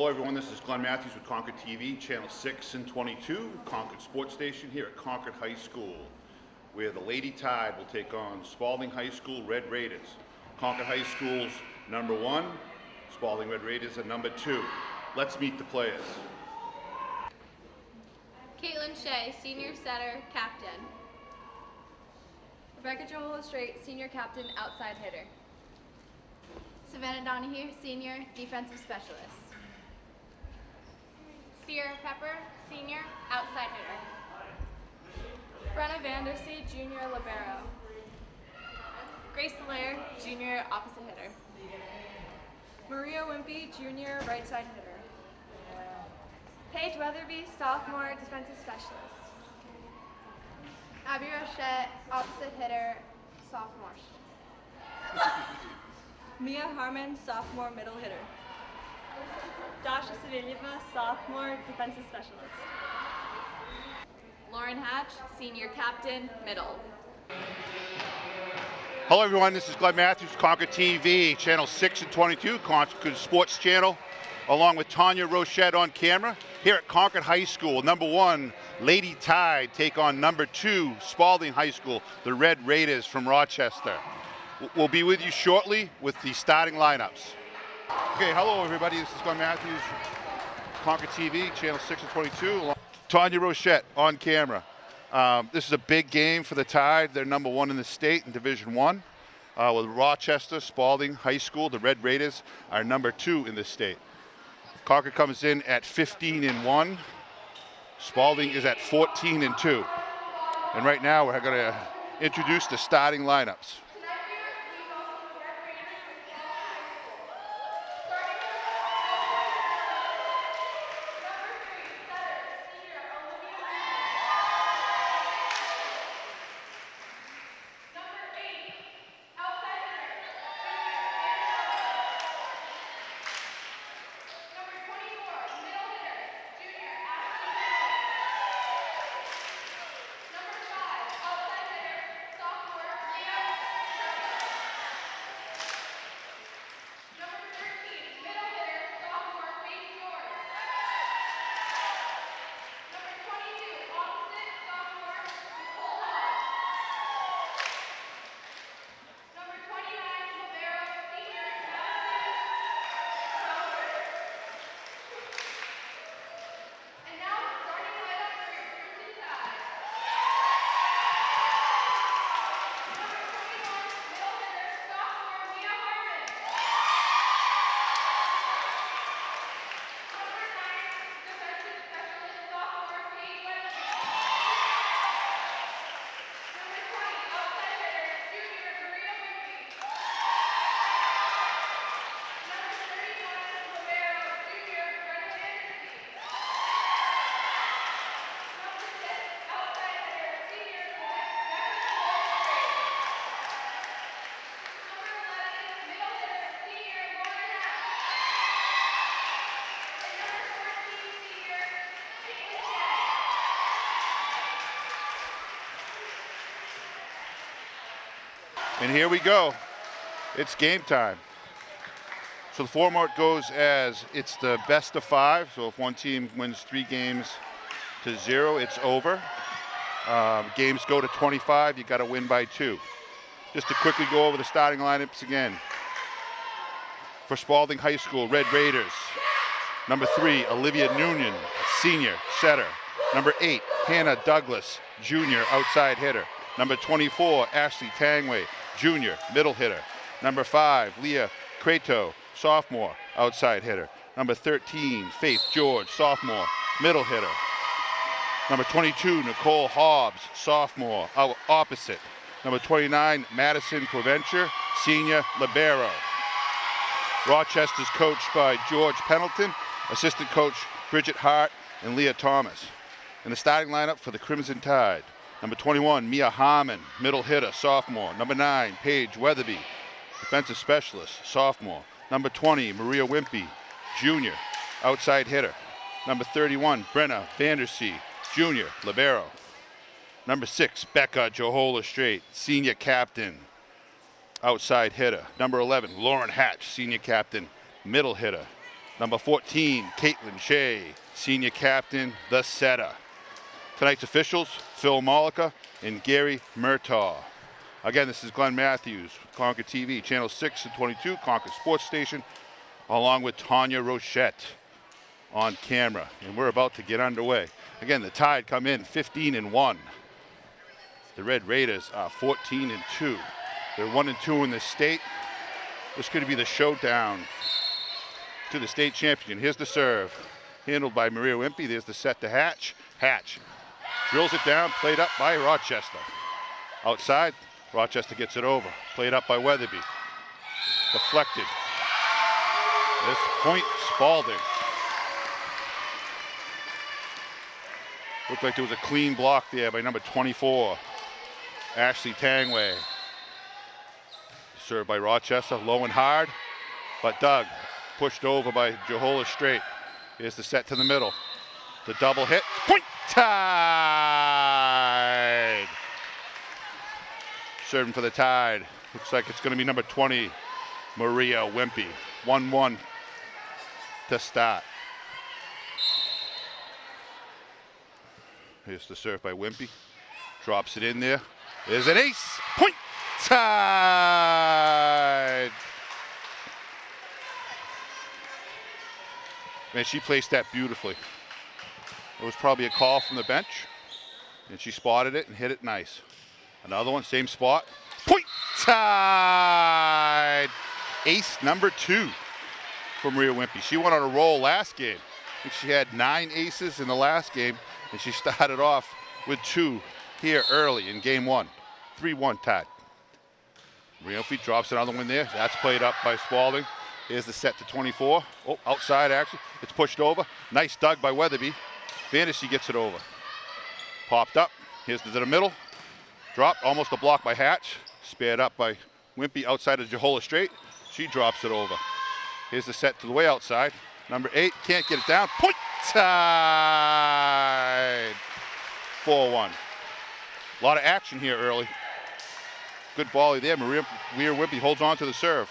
Hello everyone, this is Glenn Matthews with ConcordTV, Channel 6 and 22, Concord Sports Station here at Concord High School, where the Lady Tide will take on Spaulding High School Red Raiders. Concord High School's number 1, Spaulding Red Raiders are number 2. Let's meet the players. Caitlin Shea, senior setter, captain. Rebecca Joel Straight, senior captain, outside hitter. Savannah Donahue, senior defensive specialist. Sierra Pepper, senior outside hitter. Brenna Vandersea, junior libero. Grace Allaire, junior opposite hitter. Maria Wimpy, junior right side hitter. Paige Weatherby, sophomore defensive specialist. Abby Rochette, opposite hitter, sophomore. Mia Harmon, sophomore middle hitter. Dasha Savilyeva, sophomore defensive specialist. Lauren Hatch, senior captain, middle. Hello everyone, this is Glenn Matthews, ConcordTV, Channel 6 and 22, Concord Sports Channel, along with Tanya Rochette on camera. Here at Concord High School, number 1, Lady Tide take on number 2, Spaulding High School, the Red Raiders from Rochester. We'll be with you shortly with the starting lineups. Okay, hello everybody, this is Glenn Matthews, ConcordTV, Channel 6 and 22, Tanya Rochette on camera. This is a big game for the Tide. They're number 1 in the state in Division 1. With Rochester, Spaulding High School, the Red Raiders are number 2 in the state. Concord comes in at 15-1. Spaulding is at 14-2. And right now we're going to introduce the starting lineups. And here we go. It's game time. So the format goes as it's the best of 5. So if one team wins 3 games to 0, it's over. Games go to 25. You got to win by 2. Just to quickly go over the starting lineups again. For Spaulding High School, Red Raiders. Number 3, Olivia Noonan, senior setter. Number 8, Hannah Douglas, junior outside hitter. Number 24, Ashley Tangway, junior middle hitter. Number 5, Leah Crato, sophomore outside hitter. Number 13, Faith George, sophomore middle hitter. Number 22, Nicole Hobbs, sophomore opposite. Number 29, Madison Provencher, senior libero. Rochester's coached by George Pendleton, assistant coach Bridget Hart and Leah Thomas. And the starting lineup for the Crimson Tide. Number 21, Mia Harmon, middle hitter, sophomore. Number 9, Paige Weatherby, defensive specialist, sophomore. Number 20, Maria Wimpy, junior, outside hitter. Number 31, Brenna Vandersea, junior, libero. Number 6, Becca Johola Straight, senior captain, outside hitter. Number 11, Lauren Hatch, senior captain, middle hitter. Number 14, Caitlin Shea, senior captain, the setter. Tonight's officials, Phil Mollica and Gary Murtaugh. Again, this is Glenn Matthews, ConcordTV, Channel 6 and 22, Concord Sports Station, along with Tanya Rochette on camera. And we're about to get underway. Again, the Tide come in 15-1. The Red Raiders are 14-2. They're 1-2 in the state. This could be the showdown to the state champion. Here's the serve, handled by Maria Wimpy. There's the set to Hatch. Hatch drills it down, played up by Rochester. Outside, Rochester gets it over. Played up by Weatherby. Deflected. This point, Spaulding. Looked like there was a clean block there by number 24, Ashley Tangway. Served by Rochester, low and hard, but Doug pushed over by Jehola Straight. Here's the set to the middle. The double hit, point, Tide! Serving for the Tide. Looks like it's going to be number 20, Maria Wimpy. 1-1 to start. Here's the serve by Wimpy. Drops it in there. There's an ace. Point, Tide! Man, she placed that beautifully. It was probably a call from the bench, and she spotted it and hit it nice. Another one, same spot. Point, Tide! Ace number 2 for Maria Wimpy. She went on a roll last game. I think she had 9 aces in the last game, and she started off with 2 here early in game 1. 3-1 Tide. Maria Wimpy drops another one there. That's played up by Spaulding. Here's the set to 24. Oh, outside action. It's pushed over. Nice dug by Weatherby. Fantasy gets it over. Popped up. Here's to the middle. Dropped. Almost a block by Hatch. Spared up by Wimpy outside of Jehola Straight. She drops it over. Here's the set to the way outside. Number 8 can't get it down. Point, Tide! 4-1. A lot of action here early. Good volley there. Maria Wimpy holds on to the serve.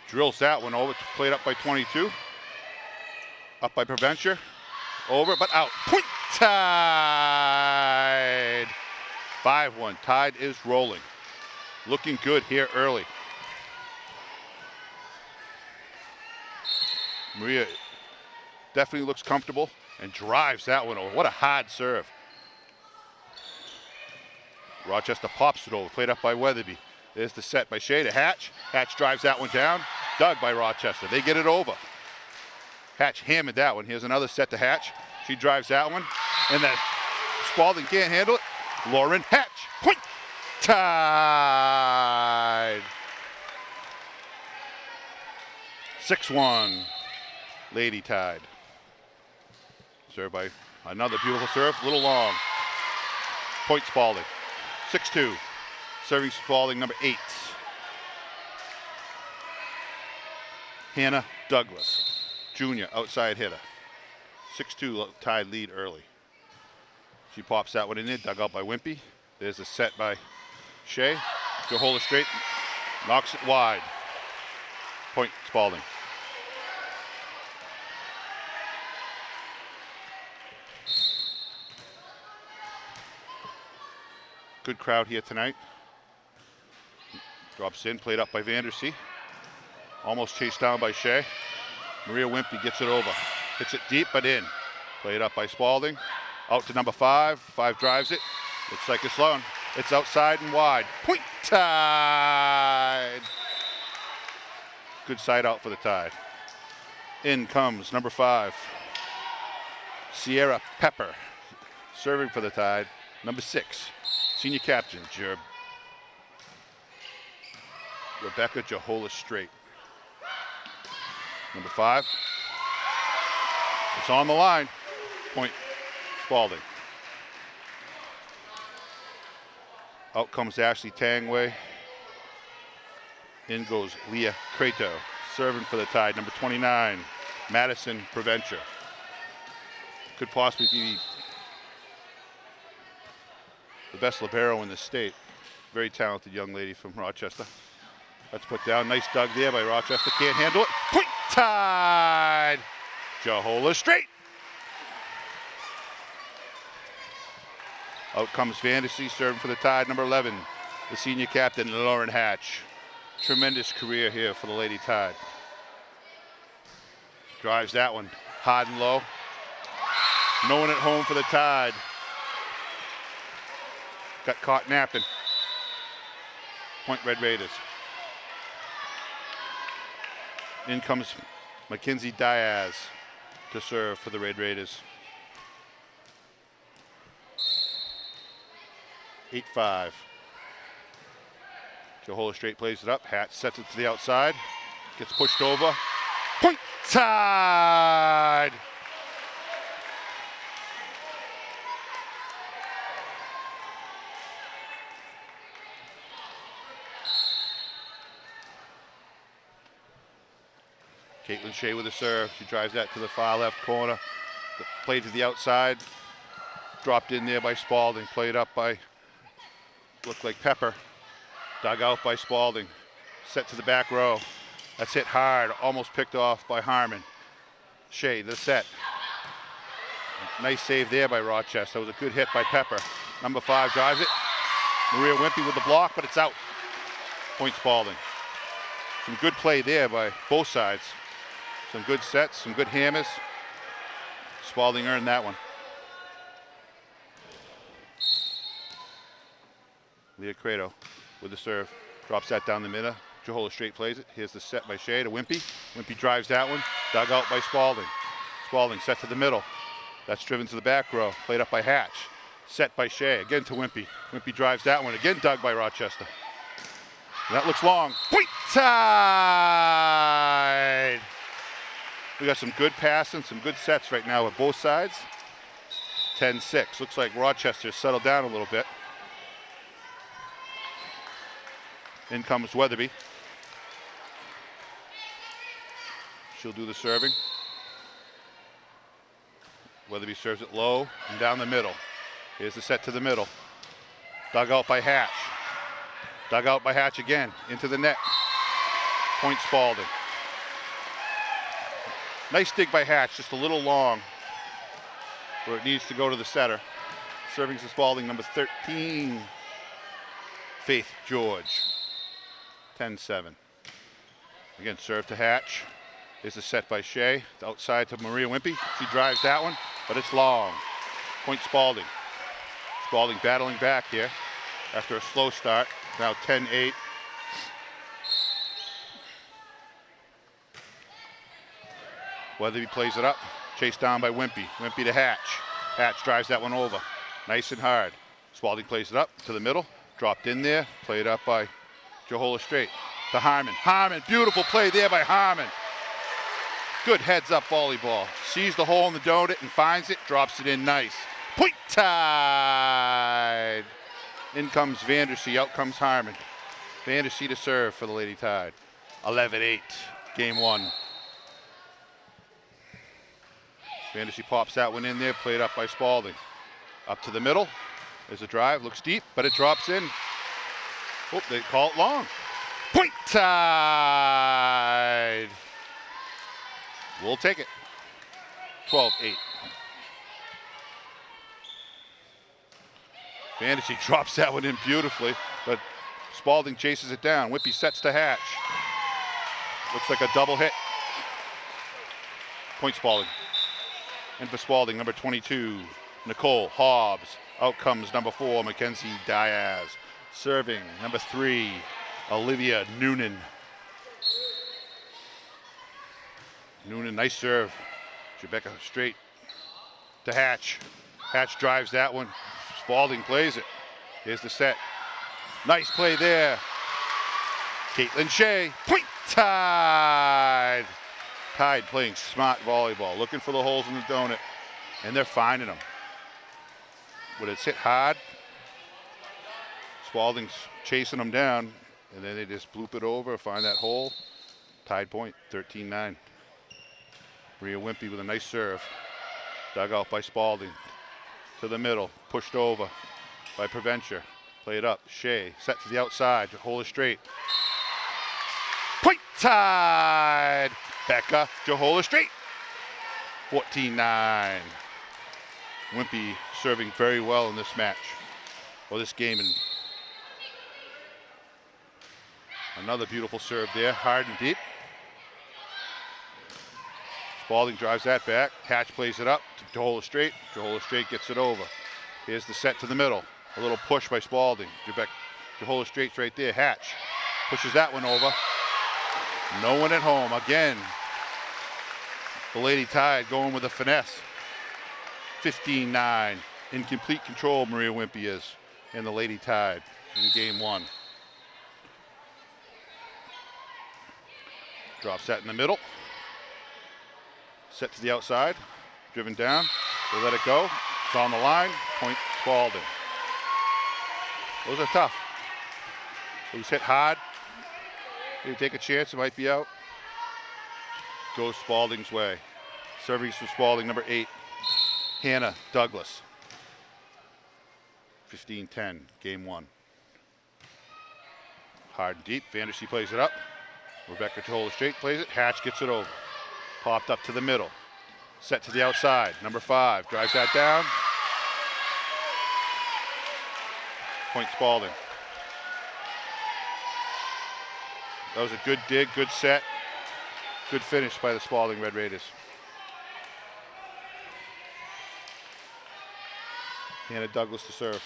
Drills that one over, played up by 22. Up by Provencher. Over, but out. Point, Tide! 5-1. Tide is rolling. Looking good here early. Maria definitely looks comfortable and drives that one over. What a hard serve. Rochester pops it over, played up by Weatherby. There's the set by Shea to Hatch. Hatch drives that one down. Dug by Rochester. They get it over. Hatch hammered that one. Here's another set to Hatch. She drives that one. And then Spaulding can't handle it. Lauren Hatch. Point, Tide! 6-1. Lady Tide. Served by another beautiful serve. A little long. Point Spaulding. 6-2. Serving Spaulding, number 8. Hannah Douglas, junior, outside hitter. 6-2 Tide lead early. She pops that one in there, dug out by Wimpy. There's a set by Shea. Jehola Straight, knocks it wide. Point Spaulding. Good crowd here tonight. Drops in, played up by Vandersea. Almost chased down by Shea. Maria Wimpy gets it over. Hits it deep, but in. Played up by Spaulding. Out to number 5. 5 drives it. Looks like it's long. It's outside and wide. Point, Tide! Good side out for the Tide. In comes number 5. Sierra Pepper. Serving for the Tide. Number 6. Senior captain, Rebecca Jehola Straight. Number 5. It's on the line. Point Spaulding. Out comes Ashley Tangway. In goes Leah Crato. Serving for the Tide. Number 29, Madison Provencher. Could possibly be the best libero in the state. Very talented young lady from Rochester. That's put down. Nice dug there by Rochester. Can't handle it. Point Tide. Jahola straight. Out comes Fantasy, serving for the Tide, number 11, the senior captain, Lauren Hatch. Tremendous career here for the Lady Tide. Drives that one hard and low. No one at home for the Tide. Got caught napping. Point Red Raiders. In comes Mackenzie Diaz to serve for the Red Raiders. 8-5. Jahola straight plays it up. Hatch sets it to the outside. Gets pushed over. Point Tide! Caitlin Shea with a serve. She drives that to the far left corner. Played to the outside. Dropped in there by Spaulding. Played up by, looked like Pepper. Dug out by Spaulding. Set to the back row. That's hit hard. Almost picked off by Harmon. Shea, the set. Nice save there by Rochester. That was a good hit by Pepper. Number 5 drives it. Maria Wimpy with the block, but it's out. Point Spaulding. Some good play there by both sides. Some good sets, some good hammers. Spaulding earned that one. Leah Credo with the serve. Drops that down the middle. Jahola straight plays it. Here's the set by Shea to Wimpy. Wimpy drives that one. Dug out by Spaulding. Spaulding set to the middle. That's driven to the back row. Played up by Hatch. Set by Shea. Again to Wimpy. Wimpy drives that one. Again dug by Rochester. And that looks long. Point Tide! We got some good passing, some good sets right now with both sides. 10-6. Looks like Rochester settled down a little bit. In comes Weatherby. She'll do the serving. Weatherby serves it low and down the middle. Here's the set to the middle. Dug out by Hatch. Dug out by Hatch again. Into the net. Point Spaulding. Nice dig by Hatch, just a little long where it needs to go to the setter. Serving to Spaulding, number 13, Faith George. 10-7. Again, serve to Hatch. Is a set by Shea. Outside to Maria Wimpy. She drives that one, but it's long. Point Spaulding. Spaulding battling back here after a slow start. Now 10-8. Weatherby plays it up. Chased down by Wimpy. Wimpy to Hatch. Hatch drives that one over. Nice and hard. Spaulding plays it up to the middle. Dropped in there. Played up by Jahola straight. To Harmon. Harmon. Beautiful play there by Harmon. Good heads-up volleyball. Sees the hole in the donut and finds it. Drops it in nice. Point Tide. In comes Vandersea. Out comes Harmon. Vandersea to serve for the Lady Tide. 11-8. Game 1. Vandersea pops that one in there. Played up by Spaulding. Up to the middle. There's a drive. Looks deep, but it drops in. Oh, they call it long. Point Tide. We'll take it. 12-8. Vandersea drops that one in beautifully, but Spaulding chases it down. Wimpy sets to Hatch. Looks like a double hit. Point Spaulding. And for Spaulding, number 22, Nicole Hobbs. Out comes number 4, Mackenzie Diaz. Serving, number 3, Olivia Noonan. Noonan, nice serve. Rebecca straight to Hatch. Hatch drives that one. Spaulding plays it. Here's the set. Nice play there. Caitlin Shea. Point Tide. Tide playing smart volleyball. Looking for the holes in the donut. And they're finding them. When it's hit hard, Spaulding's chasing them down. And then they just bloop it over, find that hole. Tide point, 13-9. Maria Wimpy with a nice serve. Dug out by Spaulding. To the middle, pushed over by Preventure. Played up, Shea, set to the outside, hold it straight. tied. Becca Johola straight. 14-9. Wimpy serving very well in this match, or this game. And another beautiful serve there, hard and deep. Spaulding drives that back. Hatch plays it up to Johola straight. Johola straight gets it over. Here's the set to the middle. A little push by Spaulding. Johola straight's right there. Hatch pushes that one over. No one at home. Again, the Lady Tide going with a finesse. 15-9. In complete control, Maria Wimpy is, and the Lady Tide in game one. Drops that in the middle. Set to the outside. Driven down. They let it go. It's on the line. Point Spaulding. Those are tough. Those hit hard. You take a chance, it might be out. Goes Spaulding's way. Service from Spaulding, number 8, Hannah Douglas. 15-10, game one. Hard and deep. Vandersea plays it up. Rebecca Johola straight plays it. Hatch gets it over. Popped up to the middle. Set to the outside. Number 5 drives that down. Point Spaulding. That was a good dig, good set. Good finish by the Spaulding Red Raiders. Hannah Douglas to serve.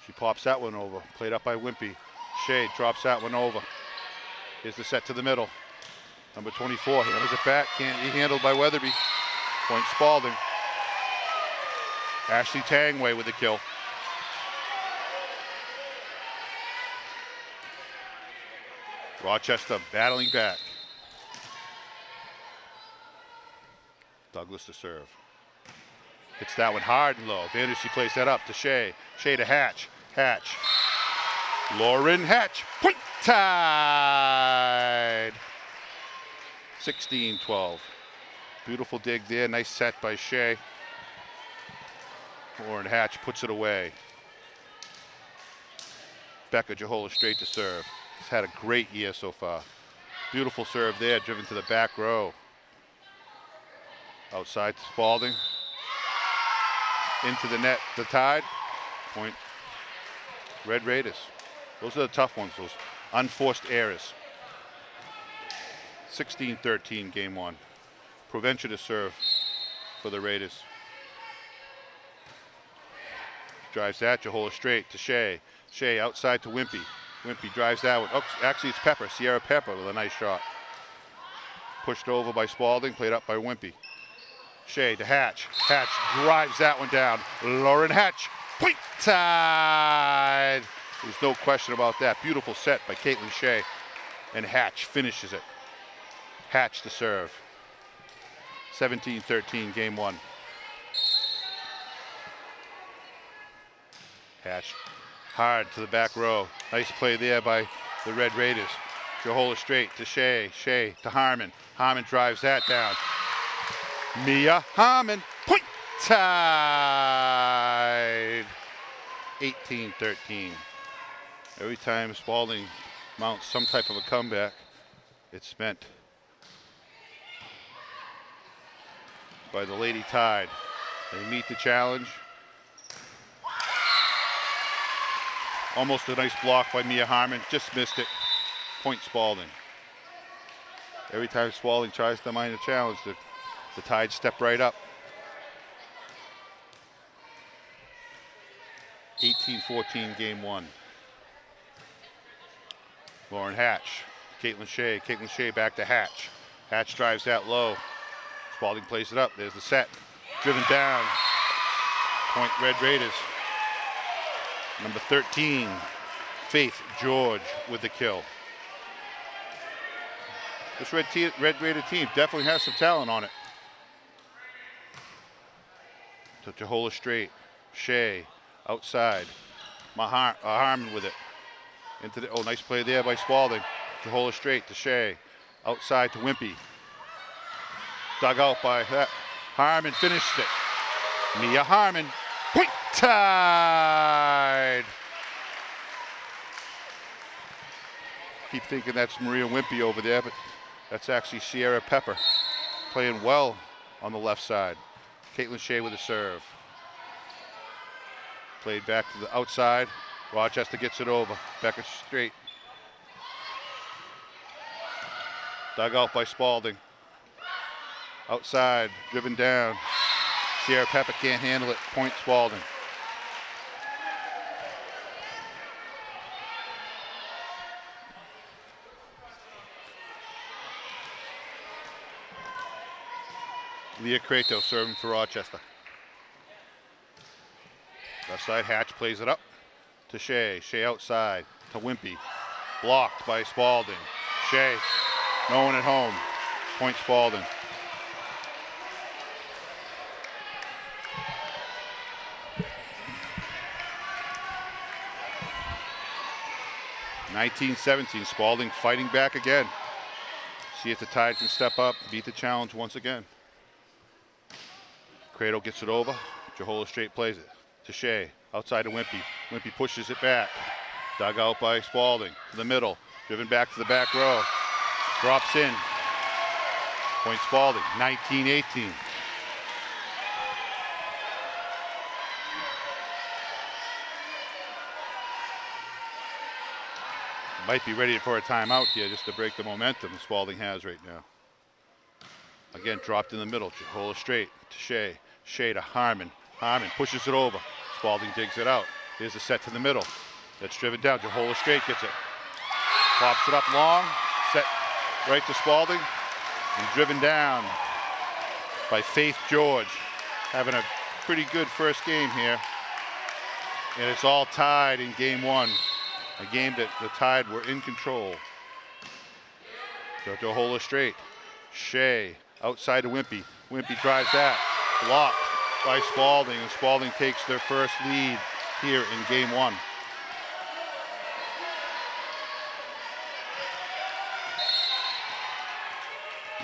She pops that one over. Played up by Wimpy. Shea drops that one over. Here's the set to the middle. Number 24 handles it back. Can't be handled by Weatherby. Point Spaulding. Ashley Tangway with the kill. Rochester battling back. Douglas to serve. Hits that one hard and low. Vandersea plays that up to Shea. Shea to Hatch. Hatch. Lauren Hatch. Point tied. 16-12. Beautiful dig there. Nice set by Shea. Lauren Hatch puts it away. Becca Johola straight to serve. He's had a great year so far. Beautiful serve there, driven to the back row. Outside to Spaulding. Into the net, the Tide. Point Red Raiders. Those are the tough ones, those unforced errors. 16-13, game one. Provencher to serve for the Raiders. Drives that, Johola straight to Shea. Shea outside to Wimpy. Wimpy drives that one. Oh, actually it's Pepper, Sierra Pepper with a nice shot. Pushed over by Spaulding, played up by Wimpy. Shea to Hatch. Hatch drives that one down. Lauren Hatch, point tied. There's no question about that. Beautiful set by Caitlin Shea. And Hatch finishes it. Hatch to serve. 17-13, game one. Hatch hard to the back row. Nice play there by the Red Raiders. Johola straight to Shea. Shea to Harmon. Harmon drives that down. Mia Harmon, point tied. 18-13. Every time Spaulding mounts some type of a comeback, it's meant by the Lady Tide. They meet the challenge. Almost a nice block by Mia Harmon, just missed it. Point Spaulding. Every time Spaulding tries to mind a challenge, the Tide step right up. 18-14, game one. Lauren Hatch, Caitlin Shea. Caitlin Shea back to Hatch. Hatch drives that low. Spaulding plays it up. There's the set. Driven down. Point Red Raiders. Number 13, Faith George with the kill. This Red Raider team definitely has some talent on it. To Johola straight. Shea outside. Harmon with it. Into the, oh, nice play there by Spaulding. Johola straight to Shea. Outside to Wimpy. Dug out by that. Harmon finished it. Mia Harmon. Point Tied. Keep thinking that's Maria Wimpy over there, but that's actually Sierra Pepper playing well on the left side. Caitlin Shea with a serve. Played back to the outside. Rochester gets it over. Becca straight. Dug out by Spaulding. Outside, driven down. Sierra Pepper can't handle it. Point Spaulding. Leah Crato serving for Rochester. Left side, Hatch plays it up to Shea. Shea outside to Wimpy. Blocked by Spaulding. Shea, no one at home. Point Spaulding. (19-17). Spaulding fighting back again. See if the Tide can step up, beat the challenge once again. Cradle gets it over. Jehola Straight plays it to Shea. Outside to Wimpy. Wimpy pushes it back. Dug out by Spaulding. To the middle. Driven back to the back row. Drops in. Point Spaulding. 19-18. Might be ready for a timeout here just to break the momentum Spaulding has right now. Again, dropped in the middle. Jehola Straight to Shea. Shea to Harmon. Harmon pushes it over. Spaulding digs it out. Here's the set to the middle. That's driven down. Jehola Straight gets it. Pops it up long. Set right to Spaulding. And driven down by Faith George. Having a pretty good first game here. And it's all tied in game one. A game that the Tide were in control. So Jehola Straight. Shea outside to Wimpy. Wimpy drives that. Blocked by Spaulding, and Spaulding takes their first lead here in game one.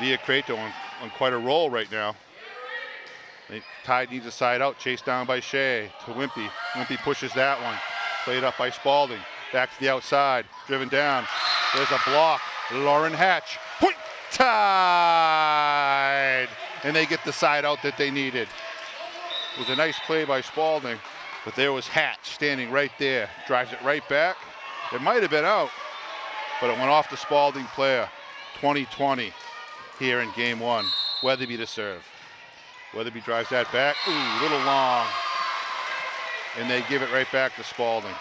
Leah Crato on quite a roll right now. The Tide needs a side out, chased down by Shea to Wimpy. Wimpy pushes that one. Played up by Spaulding. Back to the outside, driven down. There's a block. Lauren Hatch. Point Tide! And they get the side out that they needed. It was a nice play by Spaulding, but there was Hatch standing right there. Drives it right back. It might have been out, but it went off the Spaulding player. 20-20 here in game one. Weatherby to serve. Weatherby drives that back. Ooh, a little long. And they give it right back to Spaulding.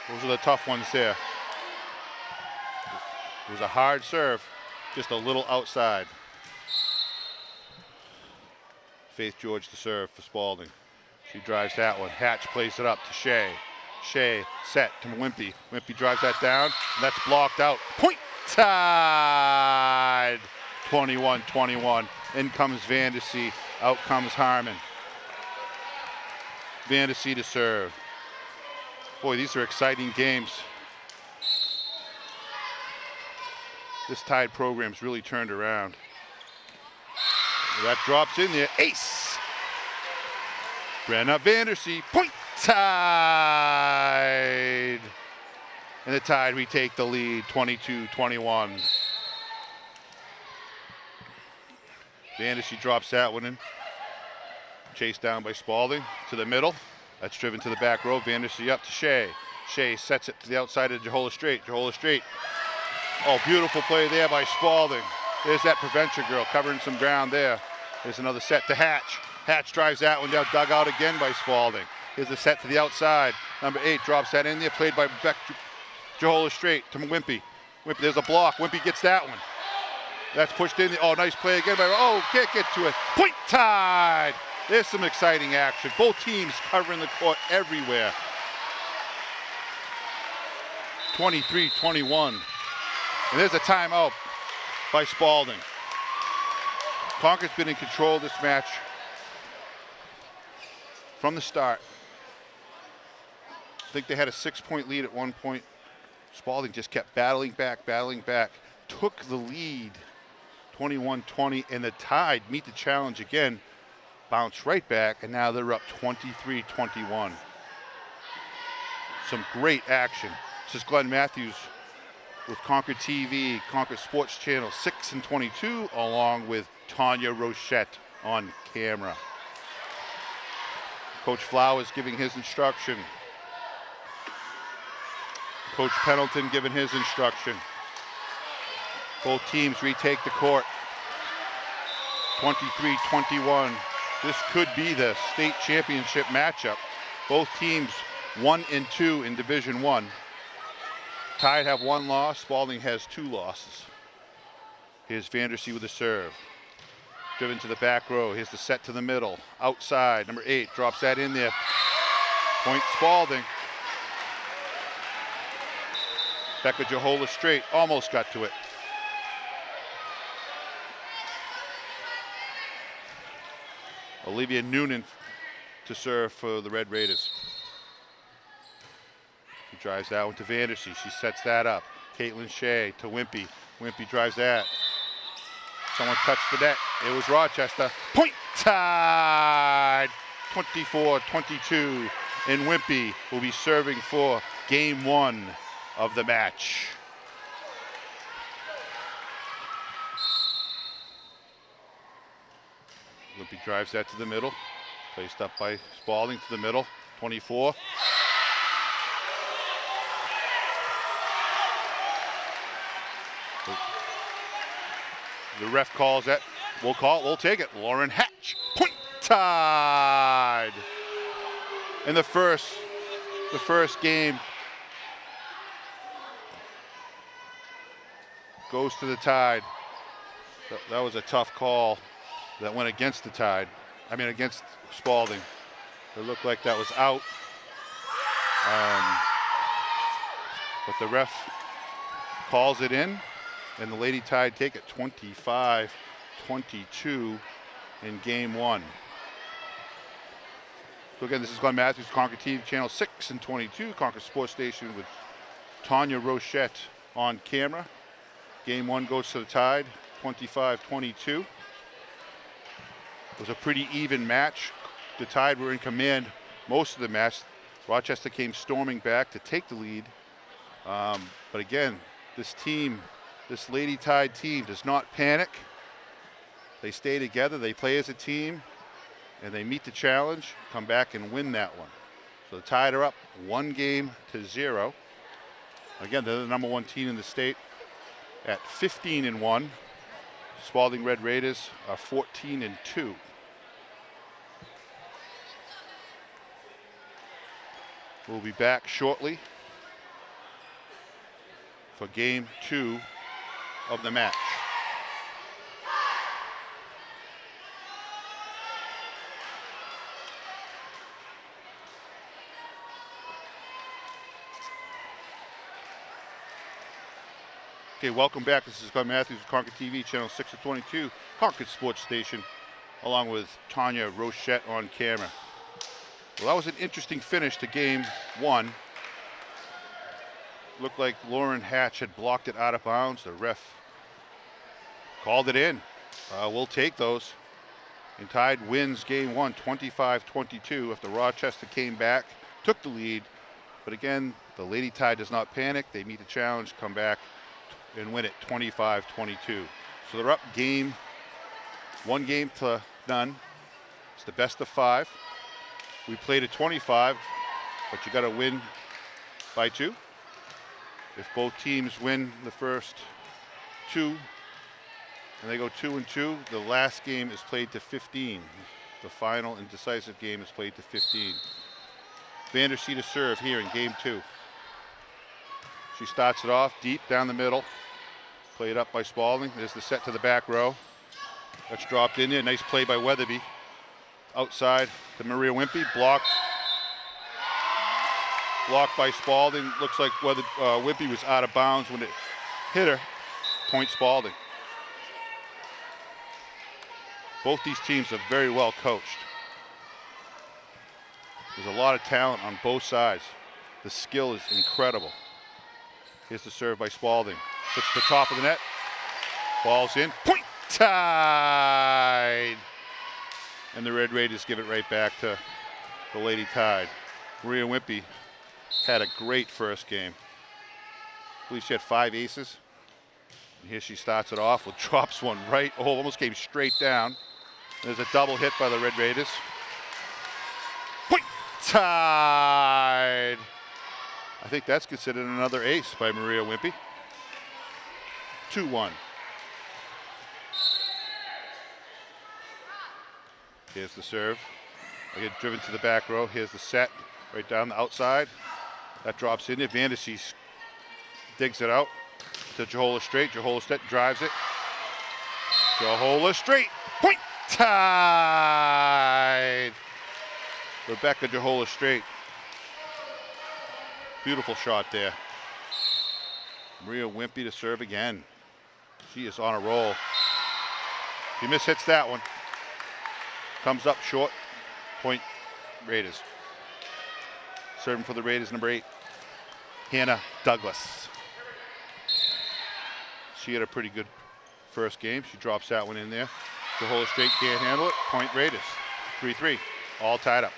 Those are the tough ones there. It was a hard serve, just a little outside. Faith George to serve for Spaulding. She drives that one. Hatch plays it up to Shea. Shea set to Wimpy. Wimpy drives that down, and that's blocked out. Point Tide! 21-21. In comes Vandersea. Out comes Harmon. Vandersea to serve. Boy, these are exciting games. This Tide program's really turned around. That drops in there. Ace! Brenna Vandersea. Point Tide! And the Tide retake the lead, 22-21. Vandersea drops that one in. Chased down by Spaulding to the middle. That's driven to the back row. Vandersea up to Shea. Shea sets it to the outside of Jehola Straight. Jehola Straight. Oh, beautiful play there by Spaulding. There's that Prevention girl covering some ground there. There's another set to Hatch. Hatch drives that one down, dug out again by Spaulding. Here's a set to the outside. Number 8 drops that in there, played by Jehola Straight to Wimpy. Wimpy, there's a block. Wimpy gets that one. That's pushed in. Oh, nice play again by, oh, can't get to it. Point Tide! There's some exciting action. Both teams covering the court everywhere. 23-21. And there's a timeout by Spaulding. Concord's been in control of this match from the start. I think they had a 6-point lead at one point. Spaulding just kept battling back, took the lead 21-20, and the Tide meet the challenge again Bounce right back, and now they're up 23-21. Some great action. This is Glenn Matthews with Concord TV, Concord Sports Channel 6 and 22, along with Tanya Rochette on camera. Coach Flowers giving his instruction. Coach Pendleton giving his instruction. Both teams retake the court. 23-21. This could be the state championship matchup. Both teams 1 and 2 in Division I. Tide have 1 loss. Spaulding has 2 losses. Here's Vandersea with a serve. Driven to the back row. Here's the set to the middle. Outside, number 8 drops that in there. Point Spaulding. Becca Jahola straight, almost got to it. Olivia Noonan to serve for the Red Raiders. She drives that one to Vandersea. She sets that up. Caitlin Shea to Wimpy. Wimpy drives that. Someone touched the net. It was Rochester. Point Tide! 24-22. And Wimpy will be serving for game 1 of the match. Wimpy drives that to the middle. Placed up by Spaulding to the middle. 24. The ref calls that. We'll call it. We'll take it. Lauren Hatch. Point Tide. In the first game goes to the Tide. That was a tough call that went against the Tide. I mean, against Spaulding. It looked like that was out. But the ref calls it in, and the Lady Tide take it 25-22 in game 1. So again, this is Glenn Matthews, Concord TV, Channel 6 and 22, Concord Sports Station with Tanya Rochette on camera. Game 1 goes to the Tide, 25-22. It was a pretty even match. The Tide were in command most of the match. Rochester came storming back to take the lead. But again, this team, this Lady Tide team does not panic. They stay together, they play as a team, and they meet the challenge, come back and win that one. So the Tide are up 1-0. Again, they're the number 1 team in the state at 15-1. Spaulding Red Raiders are 14-2. We'll be back shortly for game 2 of the match. Okay, welcome back. This is Glenn Matthews, Concord TV, Channel 6 and 22, Concord Sports Station, along with Tanya Rochette on camera. Well, that was an interesting finish to game 1. Looked like Lauren Hatch had blocked it out of bounds. The ref called it in. We'll take those. And Tide wins game 1, 25-22, after Rochester came back, took the lead. But again, the Lady Tide does not panic. They meet the challenge, come back, and win it 25-22. So they're up 1 game to none. It's the best of 5. We played at 25, but you got to win by 2. If both teams win the first 2 and they go 2-2, the last game is played to 15. The final and decisive game is played to 15. Vandersea to serve here in game 2. She starts it off deep down the middle. Played up by Spaulding. There's the set to the back row. That's dropped in there. Nice play by Weatherby. Outside to Maria Wimpy. Blocked by Spaulding. Looks like Wimpy was out of bounds when it hit her. Point Spaulding. Both these teams are very well coached. There's a lot of talent on both sides. The skill is incredible. Here's the serve by Spaulding. Hits the top of the net. Ball's in. Point Tide! And And the Red Raiders give it right back to the Lady Tide. Maria Wimpy had a great first game. I believe she had 5 aces. And here she starts it off with drops one right. Oh, almost came straight down. There's a double hit by the Red Raiders. Point Tide. I think that's considered another ace by Maria Wimpy. 2-1. Here's the serve. I get driven to the back row. Here's the set right down the outside. That drops in there. Vandersees digs it out to Jahola Straight. Jahola Straight drives it. Jahola Straight. Point Tide. Rebecca Jahola Straight. Beautiful shot there. Maria Wimpy to serve again. She is on a roll. She mishits that one. Comes up short. Point Raiders. Serving for the Raiders, number 8, Hannah Douglas. She had a pretty good first game. She drops that one in there. Jahola Straight can't handle it. Point Raiders. 3-3. All tied up.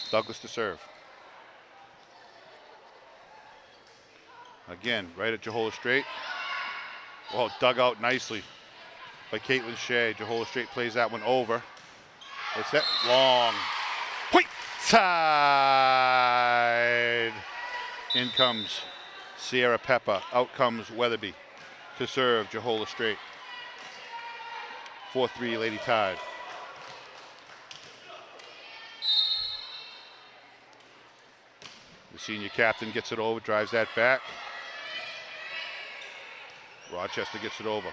Douglas to serve. Again, right at Jahola Straight. Oh, dug out nicely by Caitlin Shea. Jahola Straight plays that one over. It's that long. Point Tide. In comes Sierra Peppa. Out comes Weatherby to serve Jahola Straight. 4-3 Lady Tide. The senior captain gets it over, drives that back. Rochester gets it over.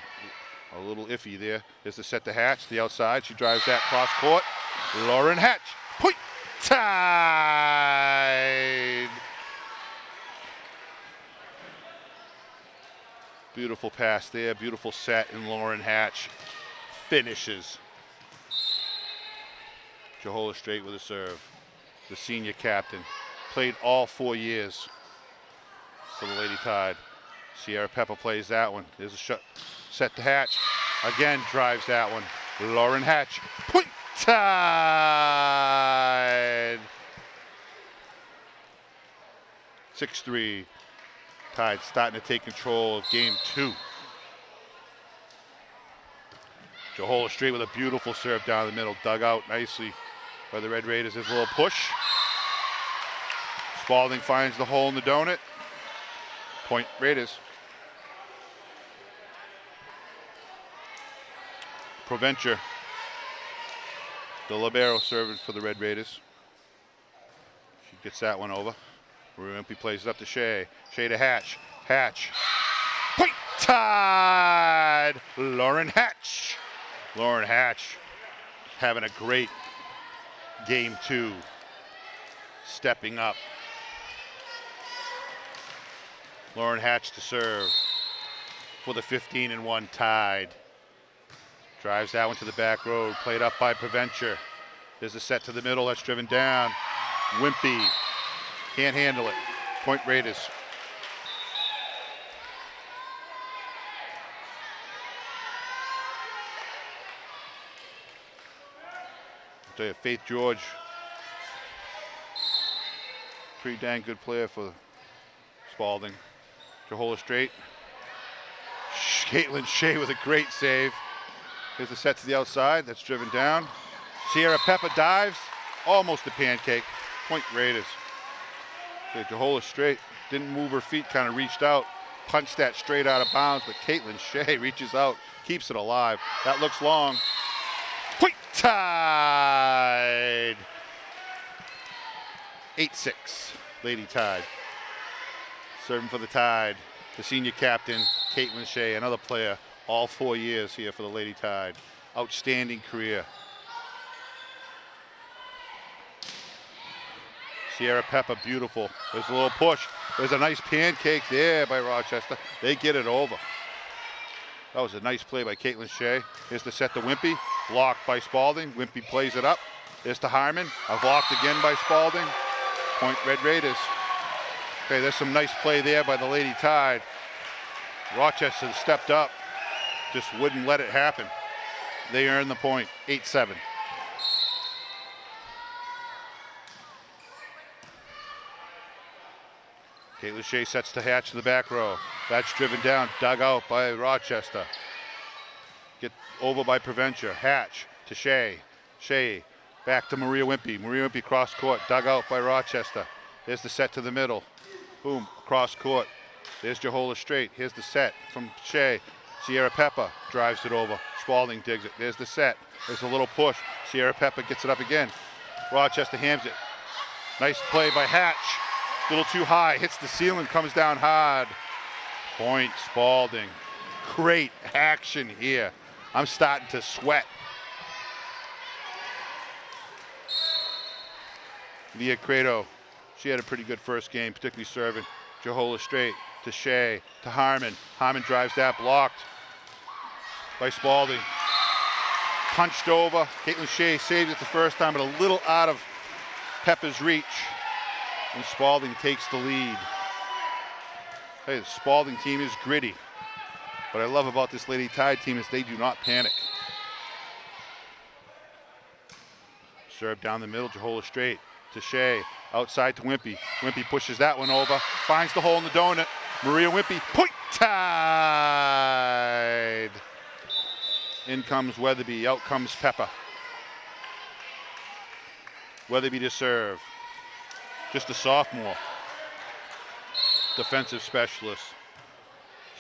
A little iffy there. There's the set to Hatch, the outside. She drives that cross court. Lauren Hatch. Point Tide. Beautiful pass there. Beautiful set, and Lauren Hatch finishes. Jahola Straight with a serve. The senior captain. Played all 4 years for the Lady Tide. Sierra Peppa plays that one. There's a shot. Set to Hatch. Again drives that one. Lauren Hatch. Point Tide. 6-3. Tide starting to take control of game 2. Jahola Straight with a beautiful serve down the middle. Dug out nicely by the Red Raiders. There's a little push. Spaulding finds the hole in the donut. Point Raiders. Provencher. The libero serving for the Red Raiders. She gets that one over. Wimpy plays it up to Shea. Shea to Hatch. Hatch. Point Tide. Lauren Hatch. Lauren Hatch having a great game 2. Stepping up. Lauren Hatch to serve for the 15-1 Tide. Drives that one to the back road. Played up by Provencher. There's a set to the middle. That's driven down. Wimpy can't handle it. Point Raiders. I'll tell you, Faith George, pretty dang good player for Spaulding. Jahola Straight. Caitlin Shea with a great save. Here's the set to the outside. That's driven down. Sierra Peppa dives. Almost a pancake. Point Raiders. Okay, Jahola Straight didn't move her feet, kind of reached out. Punched that straight out of bounds, but Caitlin Shea reaches out, keeps it alive. That looks long. Point Tide. 8-6. Lady Tide. Serving for the Tide. The senior captain, Caitlin Shea, another player, all 4 years here for the Lady Tide. Outstanding career. Sierra Peppa, beautiful. There's a little push. There's a nice pancake there by Rochester. They get it over. That was a nice play by Caitlin Shea. Here's the set to Wimpy. Blocked by Spaulding. Wimpy plays it up. There's to Harmon. Blocked again by Spaulding. Point Red Raiders. Okay, there's some nice play there by the Lady Tide. Rochester stepped up, just wouldn't let it happen. They earn the point, 8-7. Caitlin Shea sets the hatch to the back row. That's driven down, dug out by Rochester. Get over by Provencher. Hatch to Shea. Shea back to Maria Wimpy. Maria Wimpy cross court, dug out by Rochester. There's the set to the middle. Boom, cross court. There's Jehola Straight. Here's the set from Shea. Sierra Pepper drives it over. Spaulding digs it. There's the set. There's a little push. Sierra Pepper gets it up again. Rochester hams it. Nice play by Hatch. A little too high. Hits the ceiling, comes down hard. Point Spaulding. Great action here. I'm starting to sweat. Leah Credo. She had a pretty good first game, particularly serving. Jehola Straight to Shea to Harmon. Harmon drives that, blocked by Spaulding. Punched over. Caitlin Shea saves it the first time, but a little out of Pepper's reach. And Spaulding takes the lead. Hey, the Spaulding team is gritty. What I love about this Lady Tide team is they do not panic. Serve down the middle, Jehola Straight to Shea. Outside to Wimpy. Wimpy pushes that one over. Finds the hole in the donut. Maria Wimpy, point Tide. In comes Weatherby, out comes Pepper. Weatherby to serve. Just a sophomore. Defensive specialist.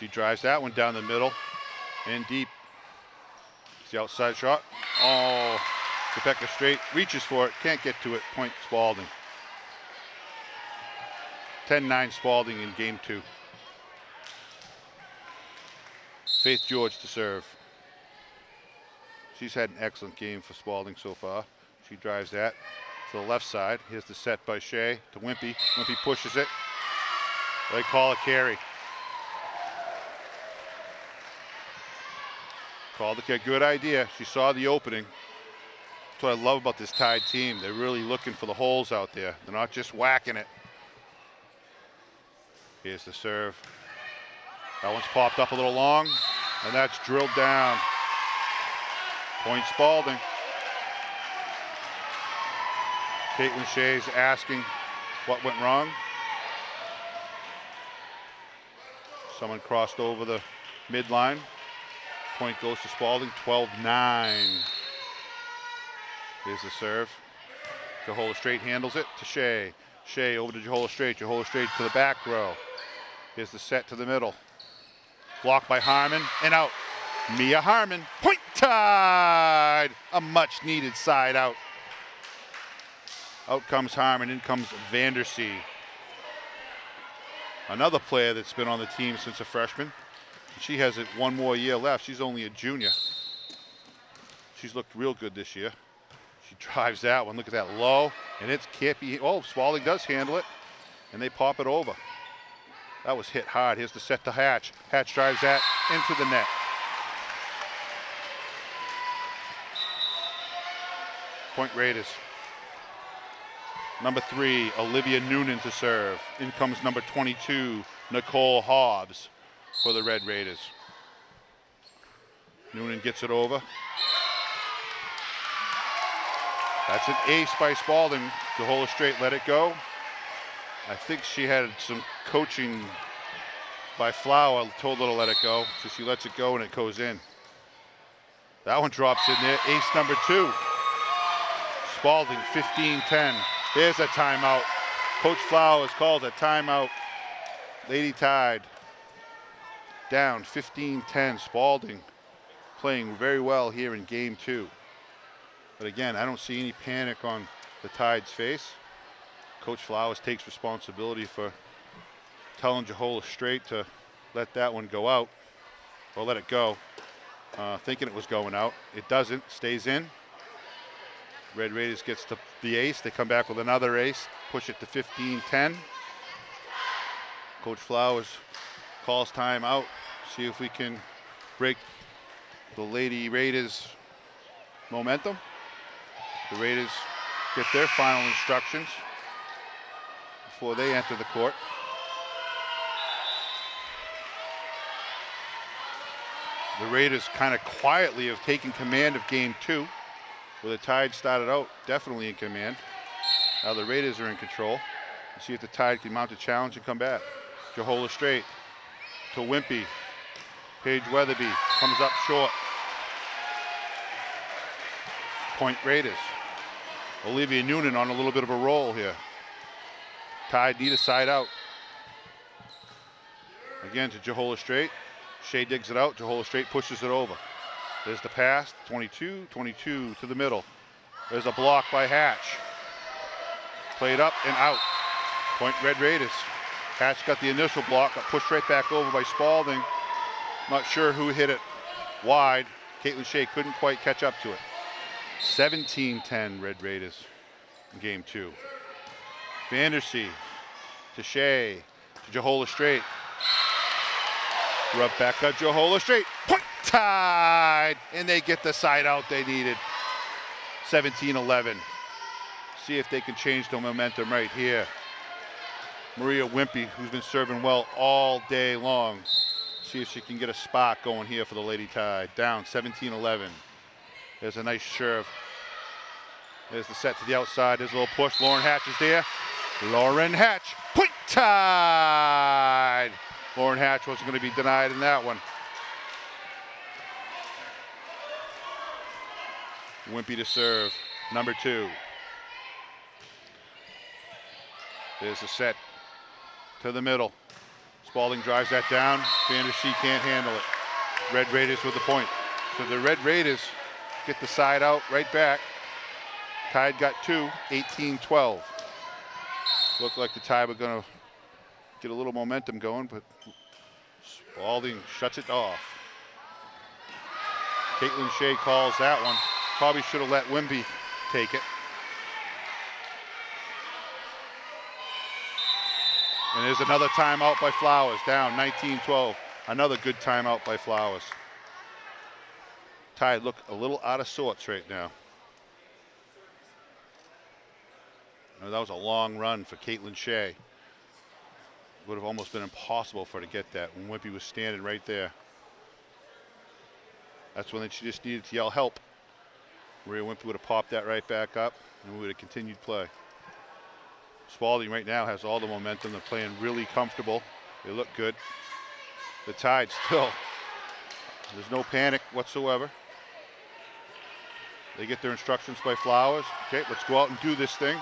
She drives that one down the middle and deep. It's the outside shot. Oh, Rebecca Straight reaches for it, can't get to it. Point Spaulding. 10-9 Spaulding in game 2. Faith George to serve. She's had an excellent game for Spaulding so far. She drives that to the left side. Here's the set by Shea to Wimpy. Wimpy pushes it. They call a carry. Called a carry. Good idea. She saw the opening. That's what I love about this Tide team. They're really looking for the holes out there. They're not just whacking it. Here's the serve. That one's popped up a little long, and that's drilled down. Point Spaulding. Caitlin Shea's asking what went wrong. Someone crossed over the midline. Point goes to Spaulding, 12-9. Here's the serve. Jehola Straight handles it to Shea. Shea over to Jehola Straight. Jehola Straight to the back row. Here's the set to the middle. Blocked by Harmon and out. Mia Harmon, point Tide. A much needed side out. Out comes Harmon, in comes Vandersea. Another player that's been on the team since a freshman. She has it one more year left. She's only a junior. She's looked real good this year. She drives that one. Look at that low, and it can't be. Oh, Spaulding does handle it, and they pop it over. That was hit hard. Here's the set to Hatch. Hatch drives that into the net. Point Raiders. Number 3, Olivia Noonan to serve. In comes number 22, Nicole Hobbs for the Red Raiders. Noonan gets it over. That's an ace by Spaulding. Jehola Straight let it go. I think she had some coaching by Flower, told her to let it go. So she lets it go and it goes in. That one drops in there. Ace number 2. Spaulding, 15-10. There's a timeout. Coach Flowers called a timeout. Lady Tide down 15-10. Spaulding playing very well here in game 2. But again, I don't see any panic on the Tide's face. Coach Flowers takes responsibility for telling Jehola Straight to let that one go out, or let it go, thinking it was going out. It doesn't, stays in. Red Raiders gets the ace. They come back with another ace, push it to 15-10. Coach Flowers calls time out, see if we can break the Lady Raiders momentum. The Raiders get their final instructions before they enter the court. The Raiders kind of quietly have taken command of game 2, where the Tide started out definitely in command. Now the Raiders are in control. Let's see if the Tide can mount a challenge and come back. Jahola straight to Wimpy. Paige Weatherby comes up short. Point Raiders. Olivia Noonan on a little bit of a roll here. Tide need a side out. Again to Jahola straight. Shea digs it out. Jahola straight pushes it over. There's the pass. 22 to the middle. There's a block by Hatch. Played up and out. Point Red Raiders. Hatch got the initial block, got pushed right back over by Spaulding. Not sure who hit it wide. Caitlin Shea couldn't quite catch up to it. 17-10 Red Raiders in game 2. Vandersea to Shea to Jahola straight. Rub back up Jahola straight. Point Tide! And they get the side out they needed. 17-11. See if they can change the momentum right here. Maria Wimpy, who's been serving well all day long. See if she can get a spot going here for the Lady Tide. Down 17-11. There's a nice serve. There's the set to the outside. There's a little push. Lauren Hatch is there. Lauren Hatch. Point Tide! Lauren Hatch wasn't going to be denied in that one. Wimpy to serve. Number 2. There's the set to the middle. Spaulding drives that down. Vandersea can't handle it. Red Raiders with the point. So the Red Raiders get the side out right back. Tide got 2, 18-12. Looked like the Tide were going to get a little momentum going, but Spaulding shuts it off. Caitlin Shea calls that one. Probably should have let Wimpy take it. And there's another timeout by Flowers, down 19-12. Another good timeout by Flowers. Tide look a little out of sorts right now. That was a long run for Caitlin Shea. Would have almost been impossible for her to get that when Wimpy was standing right there. That's when she just needed to yell help. Maria Wimpy would have popped that right back up and we would have continued play. Spaulding right now has all the momentum. They're playing really comfortable. They look good. The Tide still, there's no panic whatsoever. They get their instructions by Flowers. Okay, let's go out and do this thing.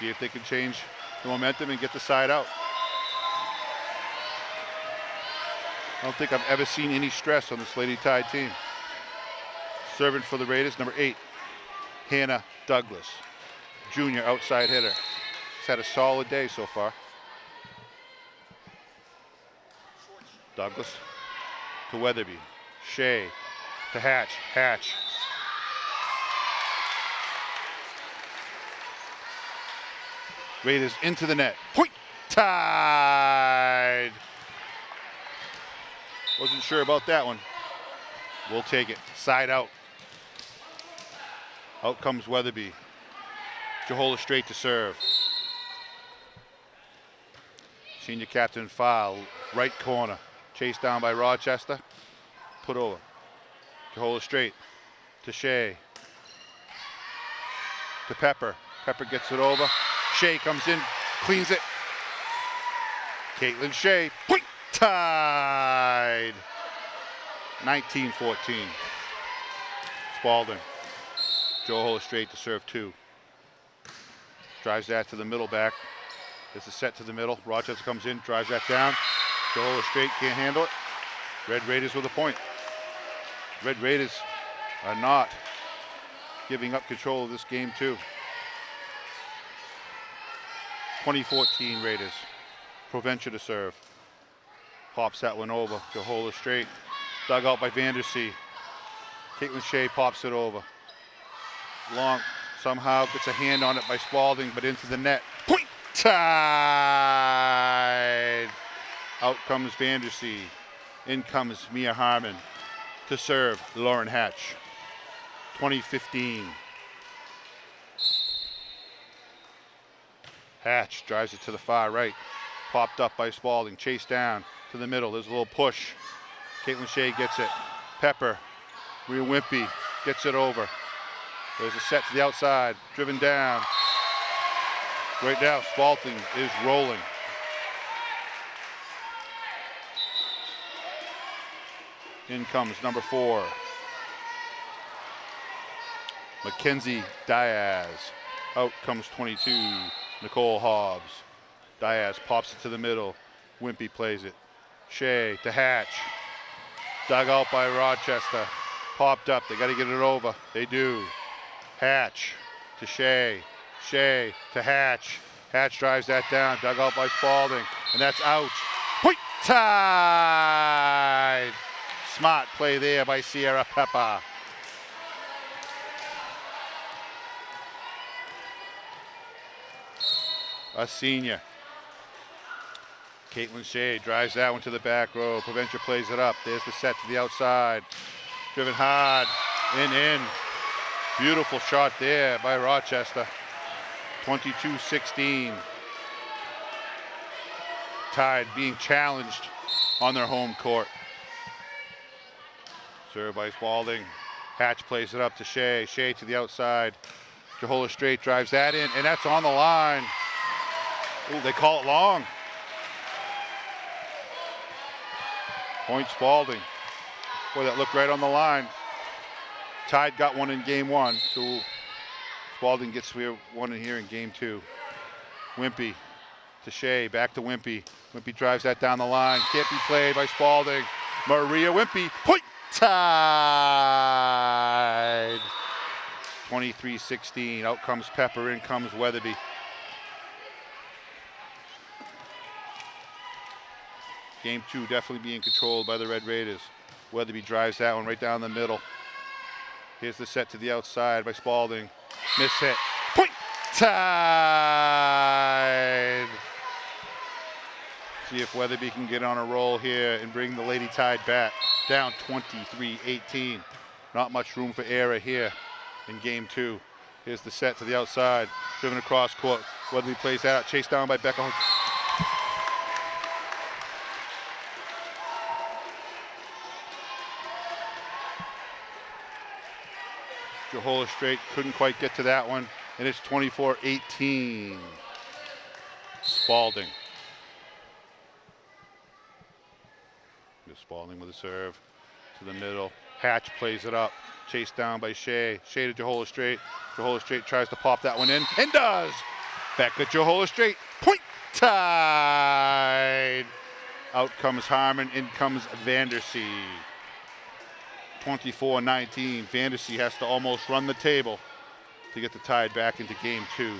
See if they can change the momentum and get the side out. I don't think I've ever seen any stress on this Lady Tide team. Serving for the Raiders, number 8, Hannah Douglas. Junior outside hitter. She's had a solid day so far. Douglas to Weatherby. Shea to Hatch. Hatch. Raiders into the net. Point Tide. Wasn't sure about that one. We'll take it. Side out. Out comes Weatherby. Jahola straight to serve. Senior captain foul, right corner. Chased down by Rochester. Put over. Jahola straight to Shea. To Pepper. Pepper gets it over. Shea comes in, cleans it. Caitlin Shea, point Tide. 19-14. Spaulding. Jahola straight to serve 2. Drives that to the middle back. There's a set to the middle. Rochester comes in, drives that down. Jahola straight, can't handle it. Red Raiders with a point. Red Raiders are not giving up control of this game too. 2014 Raiders. Provencher to serve. Pops that one over. Jahola straight. Dug out by Vandersea. Caitlin Shea pops it over. Long. Somehow gets a hand on it by Spaulding, but into the net. Point Tide! Out comes Vandersea. In comes Mia Harmon to serve Lauren Hatch. 2015. Hatch drives it to the far right. Popped up by Spaulding. Chased down to the middle. There's a little push. Caitlin Shea gets it. Pepper, Rhea Wimpy gets it over. There's a set to the outside, driven down. Right now, Spaulding is rolling. In comes number 4. Mackenzie Diaz. Out comes 22, Nicole Hobbs. Diaz pops it to the middle. Wimpy plays it. Shea to Hatch. Dug out by Rochester. Popped up, they gotta get it over. They do. Hatch to Shea. Shea to Hatch. Hatch drives that down, dug out by Spaulding, and that's out. Point Tide! Smart play there by Sierra Pepper. A senior. Caitlin Shea drives that one to the back row. Provencher plays it up. There's the set to the outside. Driven hard, in. Beautiful shot there by Rochester. 22-16. Tide being challenged on their home court. Serve by Spaulding. Hatch plays it up to Shea. Shea to the outside. Jehola Straight drives that in, and that's on the line. Ooh, they call it long. Point Spaulding. Boy, that looked right on the line. Tide got one in game 1, so Spaulding gets one in here in game 2. Wimpy to Shea, back to Wimpy. Wimpy drives that down the line. Can't be played by Spaulding. Maria Wimpy, point Tide. 23-16. Out comes Pepper, in comes Weatherby. Game 2 definitely being controlled by the Red Raiders. Weatherby drives that one right down the middle. Here's the set to the outside by Spaulding. Miss hit. Point Tide! See if Weatherby can get on a roll here and bring the Lady Tide back. Down 23-18. Not much room for error here in game 2. Here's the set to the outside. Driven across court. Weatherby plays that out. Chased down by Becca. Jehola Straight couldn't quite get to that one, and it's 24-18. Spaulding. Spaulding with a serve to the middle. Hatch plays it up. Chased down by Shea. Shea to Jehola Straight. Jehola Straight tries to pop that one in, and does. Back to Jehola Straight. Point Tide. Out comes Harmon. In comes Vandersea. 24-19. Vandersea has to almost run the table to get the Tide back into game 2.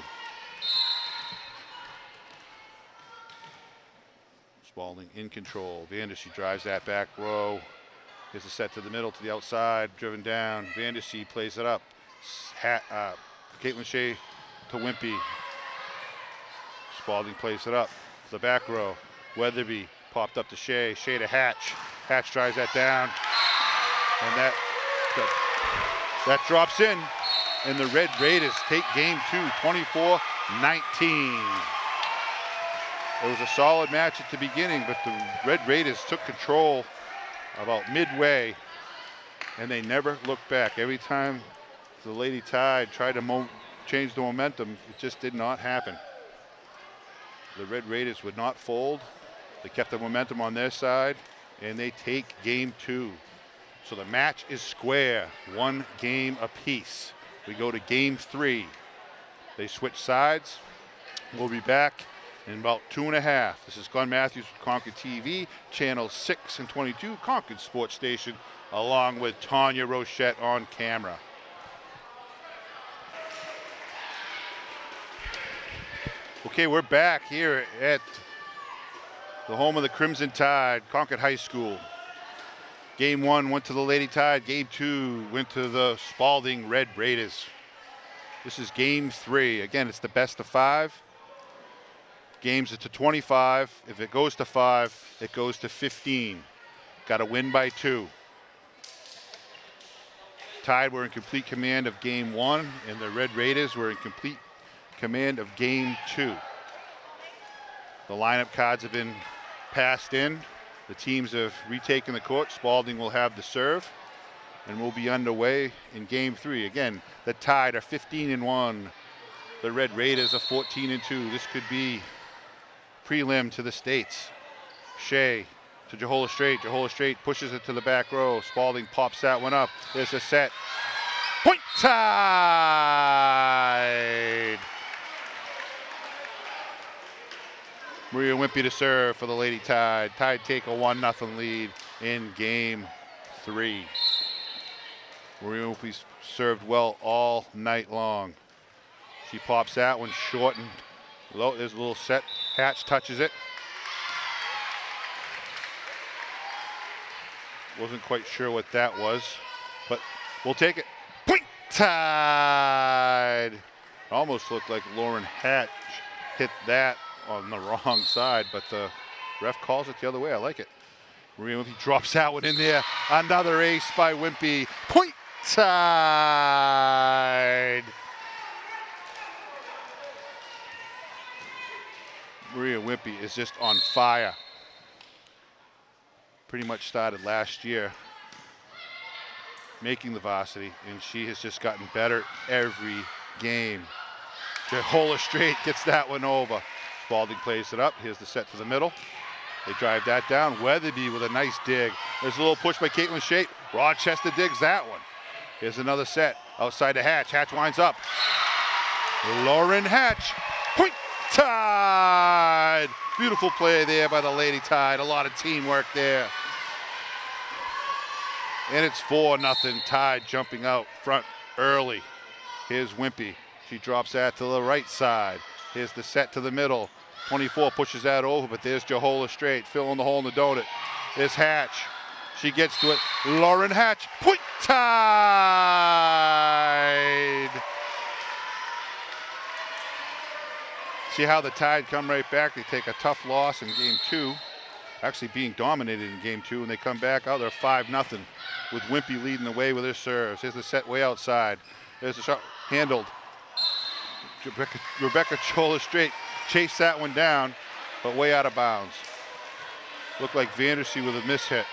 Spaulding in control. Vandersea drives that back row. Here's a set to the middle, to the outside, driven down. Vandersea plays it up. Caitlin Shea to Wimpy. Spaulding plays it up to the back row. Weatherby popped up to Shea. Shea to Hatch. Hatch drives that down. And that drops in, and the Red Raiders take game 2, 24-19. It was a solid match at the beginning, but the Red Raiders took control about midway, and they never looked back. Every time the Lady Tide tried to change the momentum, it just did not happen. The Red Raiders would not fold. They kept the momentum on their side, and they take game 2. So the match is square, 1 game apiece. We go to game 3. They switch sides. We'll be back in about 2.5. This is Glenn Matthews with ConcordTV, channel 6 and 22, Concord Sports Station, along with Tanya Rochette on camera. Okay, we're back here at the home of the Crimson Tide, Concord High School. Game 1 went to the Lady Tide. Game 2 went to the Spaulding Red Raiders. This is game 3. Again, it's the best of 5. Games it to 25. If it goes to 5, it goes to 15. Got to win by 2. Tide were in complete command of game 1, and the Red Raiders were in complete command of game 2. The lineup cards have been passed in. The teams have retaken the court. Spaulding will have the serve, and we'll be underway in game 3. Again, the Tide are 15-1. The Red Raiders are 14-2. This could be prelim to the States. Shea to Jahola Straight. Jahola Straight pushes it to the back row. Spaulding pops that one up. There's a set. Point Tide! Maria Wimpy to serve for the Lady Tide. Tide take a 1-0 lead in game 3. Maria Wimpy's served well all night long. She pops that one short and low. There's a little set. Hatch touches it. Wasn't quite sure what that was, but we'll take it. Point Tide! Almost looked like Lauren Hatch hit that on the wrong side, but the ref calls it the other way. I like it. Maria Wimpy drops that one in there. Another ace by Wimpy. Point Tide! Maria Wimpy is just on fire. Pretty much started last year making the varsity, and she has just gotten better every game. Jahola Straight gets that one over. Spaulding plays it up. Here's the set to the middle. They drive that down. Weatherby with a nice dig. There's a little push by Caitlin Shea. Rochester digs that one. Here's another set outside to Hatch. Hatch winds up. Lauren Hatch. Point Tide! Beautiful play there by the Lady Tide. A lot of teamwork there. And it's 4-0 Tide jumping out front early. Here's Wimpy. She drops that to the right side. Here's the set to the middle. 24 pushes that over, but there's Jahola Straight filling the hole in the donut. There's Hatch. She gets to it. Lauren Hatch. Point Tide! See how the Tide come right back. They take a tough loss in game 2. Actually being dominated in game 2, and they come back out. They're 5-0 with Wimpy leading the way with her serves. Here's the set way outside. There's the shot handled. Rebecca Jahola Straight chased that one down, but way out of bounds. Looked like Vandersea with a miss hit.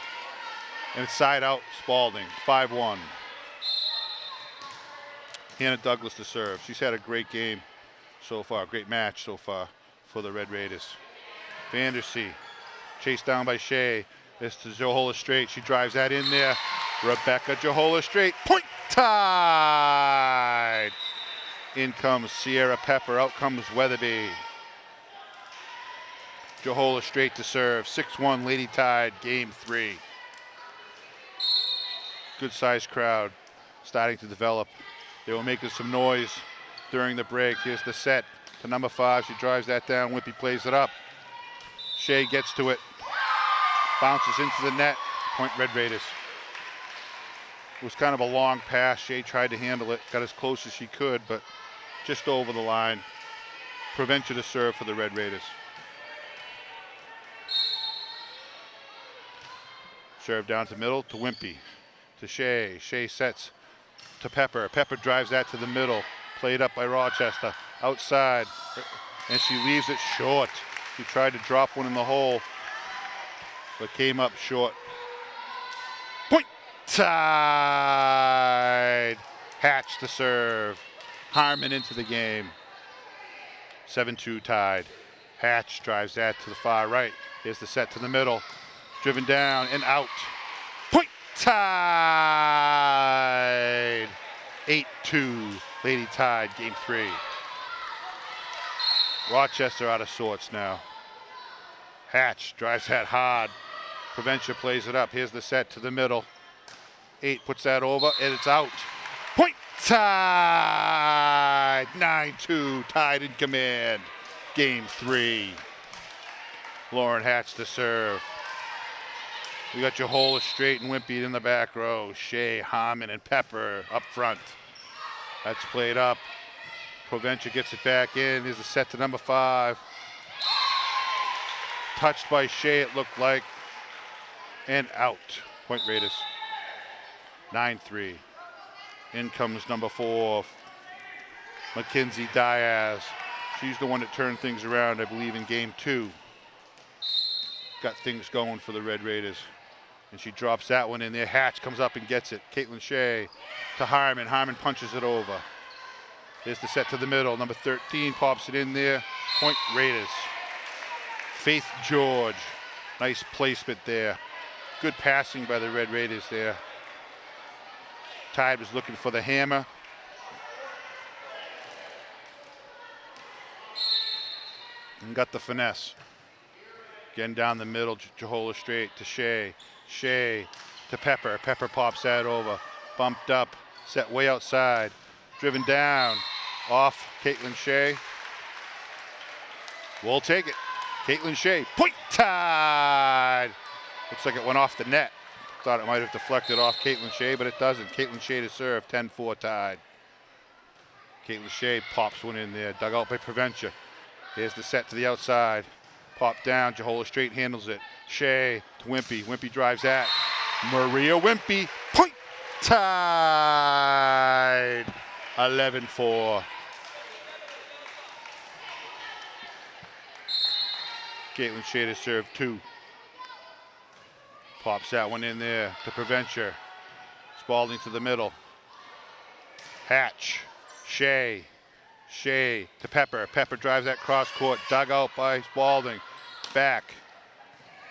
And it's side out Spaulding, 5-1. Hannah Douglas to serve. She's had a great game so far, great match so far for the Red Raiders. Vandersea, chased down by Shea. This to Jahola Straight. She drives that in there. Rebecca Jahola Straight. Point Tide! In comes Sierra Pepper. Out comes Weatherby. Jahola Straight to serve. 6-1 Lady Tide, game 3. Good sized crowd starting to develop. They were making some noise during the break. Here's the set to number 5. She drives that down. Wimpy plays it up. Shea gets to it. Bounces into the net. Point Red Raiders. It was kind of a long pass. Shea tried to handle it. Got as close as she could, but just over the line. Prevention to serve for the Red Raiders. Serve down to middle to Wimpy. To Shea. Shea sets to Pepper. Pepper drives that to the middle. Played up by Rochester. Outside. And she leaves it short. She tried to drop one in the hole, but came up short. Point Tide! Hatch to serve. Harmon into the game. 7-2 Tide. Hatch drives that to the far right. Here's the set to the middle. Driven down and out. Point Tide! 8-2 Lady Tide, game 3. Rochester out of sorts now. Hatch drives that hard. Proventia plays it up. Here's the set to the middle. 8 puts that over, and it's out. Point Tide! 9-2, Tide in command. Game 3. Lauren Hatch to serve. We got Jahola Straight and Wimpy in the back row. Shea, Harmon, and Pepper up front. That's played up. Proventia gets it back in. Here's the set to number 5. Touched by Shea, it looked like. And out. Point Raiders. 9-3. In comes number 4, Mackenzie Diaz. She's the one that turned things around, I believe, in game 2. got things going for the Red Raiders. And she drops that one in there. Hatch comes up and gets it. Caitlin Shea to Harmon. Harmon punches it over. There's the set to the middle. Number 13 pops it in there. Point Raiders. Faith George. Nice placement there. Good passing by the Red Raiders there. Tide was looking for the hammer. And got the finesse. Again down the middle, Jahola straight to Shea. Shea to Pepper. Pepper pops that over. Bumped up, set way outside. Driven down, off Caitlin Shea. We'll take it. Caitlin Shea, point Tide. Looks like it went off the net. Thought it might have deflected off Caitlin Shea, but it doesn't. Caitlin Shea to serve, 10-4 Tide. Caitlin Shea pops one in there, dug out by Provencher. Here's the set to the outside. Pop down, Jahola straight handles it. Shea to Wimpy. Wimpy drives that. Maria Wimpy, point Tide. 11-4. Caitlin Shea to serve 2. Pops that one in there to Provencher. Spaulding to the middle. Hatch. Shea. Shea to Pepper. Pepper drives that cross court. Dug out by Spaulding. Back.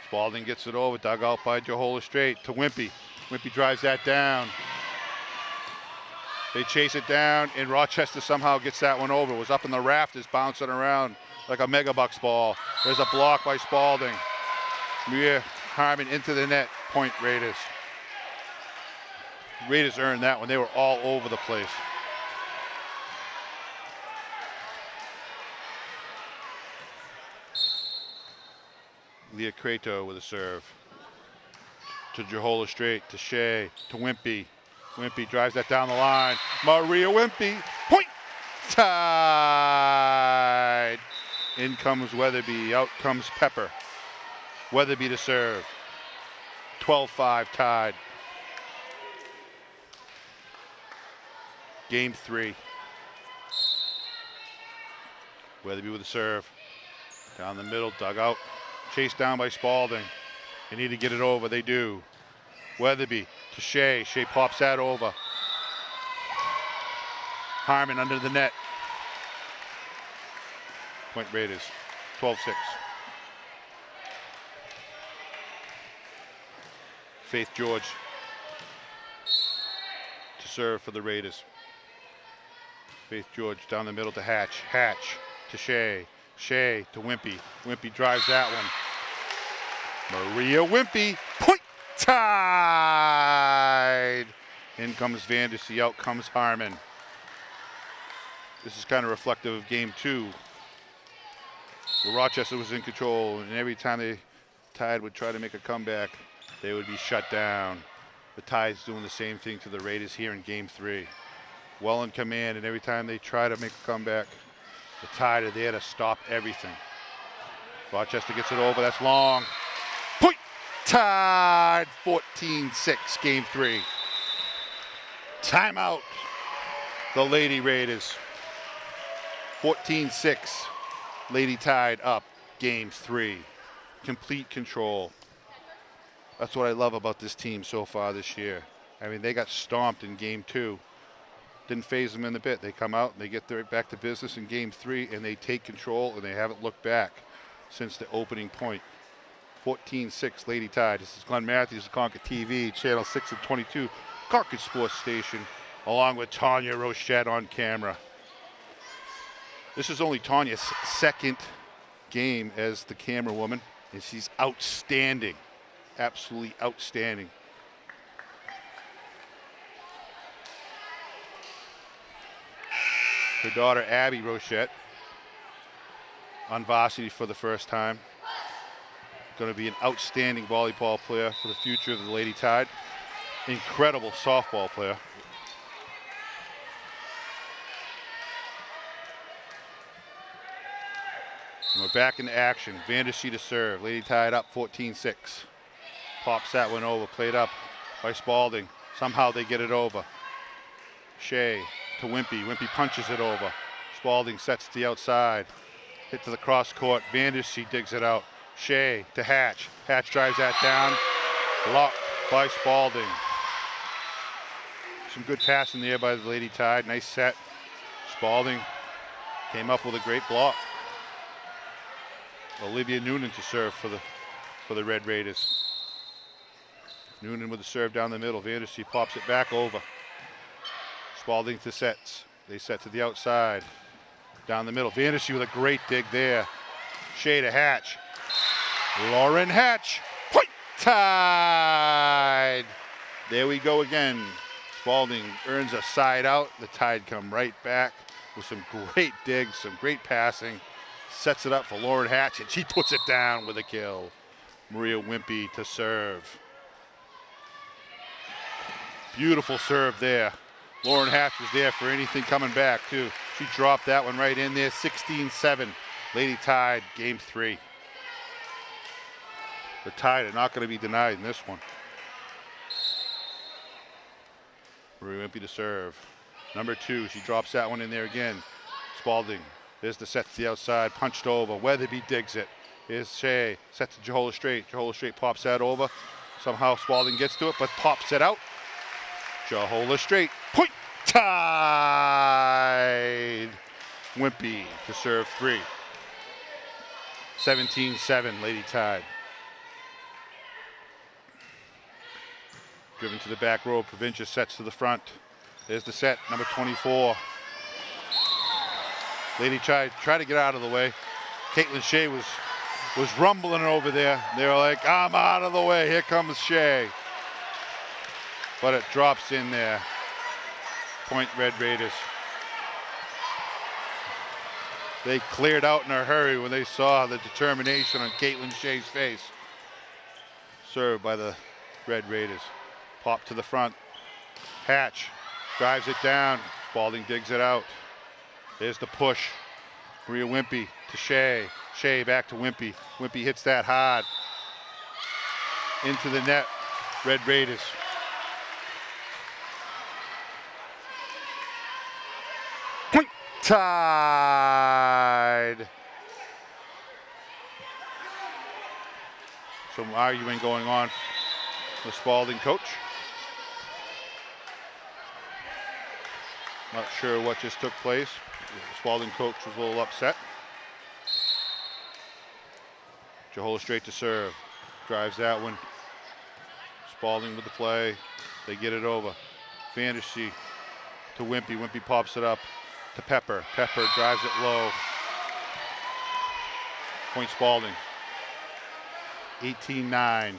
Spaulding gets it over. Dug out by Jahola straight to Wimpy. Wimpy drives that down. They chase it down, and Rochester somehow gets that one over. It was up in the rafters, bouncing around like a Megabucks ball. There's a block by Spaulding. Maria Harmon into the net. Point Raiders. Raiders earned that one. They were all over the place. Leah Crato with a serve. To Jahola straight, to Shea, to Wimpy. Wimpy drives that down the line. Maria Wimpy, point Tide. In comes Weatherby, out comes Pepper. Weatherby to serve. 12-5 Tide. Game 3. Weatherby with a serve. Down the middle, dug out. Chased down by Spaulding. They need to get it over, they do. Weatherby to Shea. Shea pops that over. Harmon under the net. Point Raiders, 12-6. Faith George to serve for the Raiders. Faith George down the middle to Hatch. Hatch to Shea. Shea to Wimpy. Wimpy drives that one. Maria Wimpy, point Tide. In comes Vandersea, out comes Harmon. This is kind of reflective of game 2, where Rochester was in control, and every time the Tide would try to make a comeback, they would be shut down. The Tide's doing the same thing to the Raiders here in game 3. Well in command, and every time they try to make a comeback, the Tide are there to stop everything. Rochester gets it over, that's long. Point Tide, 14-6, game 3. Timeout, the Lady Raiders. 14-6, Lady Tide up, game 3. Complete control. That's what I love about this team so far this year. I mean, they got stomped in game 2. Didn't phase them in a bit. They come out and they get back to business in game 3, and they take control, and they haven't looked back since the opening point. 14-6 Lady Tide. This is Glenn Matthews of ConcordTV, channel 6 and 22, Concord Sports Station, along with Tanya Rochette on camera. This is only Tanya's second game as the camera woman, and she's outstanding. Absolutely outstanding. Her daughter, Abby Rochette, on varsity for the first time. Going to be an outstanding volleyball player for the future of the Lady Tide. Incredible softball player. And we're back into action. Vandersea to serve. Lady Tide up 14-6. Pops that one over. Played up by Spaulding. Somehow they get it over. Shea to Wimpy. Wimpy punches it over. Spaulding sets to the outside. Hit to the cross court. Vandersea digs it out. Shea to Hatch. Hatch drives that down. Blocked by Spaulding. Some good passing there by the Lady Tide. Nice set. Spaulding came up with a great block. Olivia Noonan to serve for the Red Raiders. Noonan with the serve down the middle. Vandersea pops it back over. Spaulding to sets. They set to the outside. Down the middle. Vandersea with a great dig there. Shea to Hatch. Lauren Hatch. Point Tide. There we go again. Spaulding earns a side out. The Tide come right back with some great digs, some great passing. Sets it up for Lauren Hatch, and she puts it down with a kill. Maria Wimpy to serve. Beautiful serve there. Lauren Hatch was there for anything coming back, too. She dropped that one right in there. 16-7. Lady Tide, game 3. The Tide are not going to be denied in this one. Maria Wimpy to serve. Number 2, she drops that one in there again. Spaulding. There's the set to the outside, punched over. Weatherby digs it. Here's Shea. Set to Jehola Straight. Jehola Straight pops that over. Somehow Spaulding gets to it, but pops it out. Jehola Straight. Point Tide. Wimpy to serve 3. 17-7, Lady Tide. Driven to the back row. Provincia sets to the front. There's the set, number 24. Lady Tide tried to get out of the way. Caitlin Shea was rumbling over there. They were like, I'm out of the way. Here comes Shea. But it drops in there. Point Red Raiders. They cleared out in a hurry when they saw the determination on Caitlin Shea's face. Served by the Red Raiders. Pop to the front. Hatch drives it down. Spaulding digs it out. There's the push. Maria Wimpy to Shea. Shea back to Wimpy. Wimpy hits that hard. Into the net. Red Raiders. Point Tide. Some arguing going on with Spaulding coach. Not sure what just took place. The Spaulding coach was a little upset. Jehola Straight to serve. Drives that one. Spaulding with the play. They get it over. Vandersea to Wimpy. Wimpy pops it up to Pepper. Pepper drives it low. Point Spaulding. 18-9.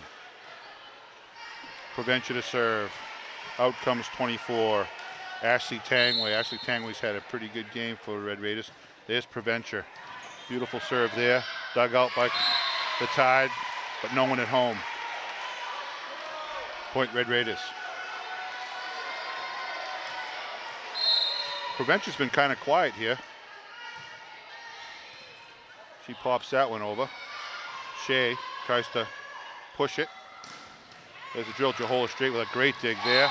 Provincia to serve. Out comes 24. Ashley Tangway. Ashley Tangway's had a pretty good game for Red Raiders. There's Provencher. Beautiful serve there. Dug out by the Tide, but no one at home. Point Red Raiders. Provencher's been kind of quiet here. She pops that one over. Shea tries to push it. There's a drill. Jehola Straight with a great dig there.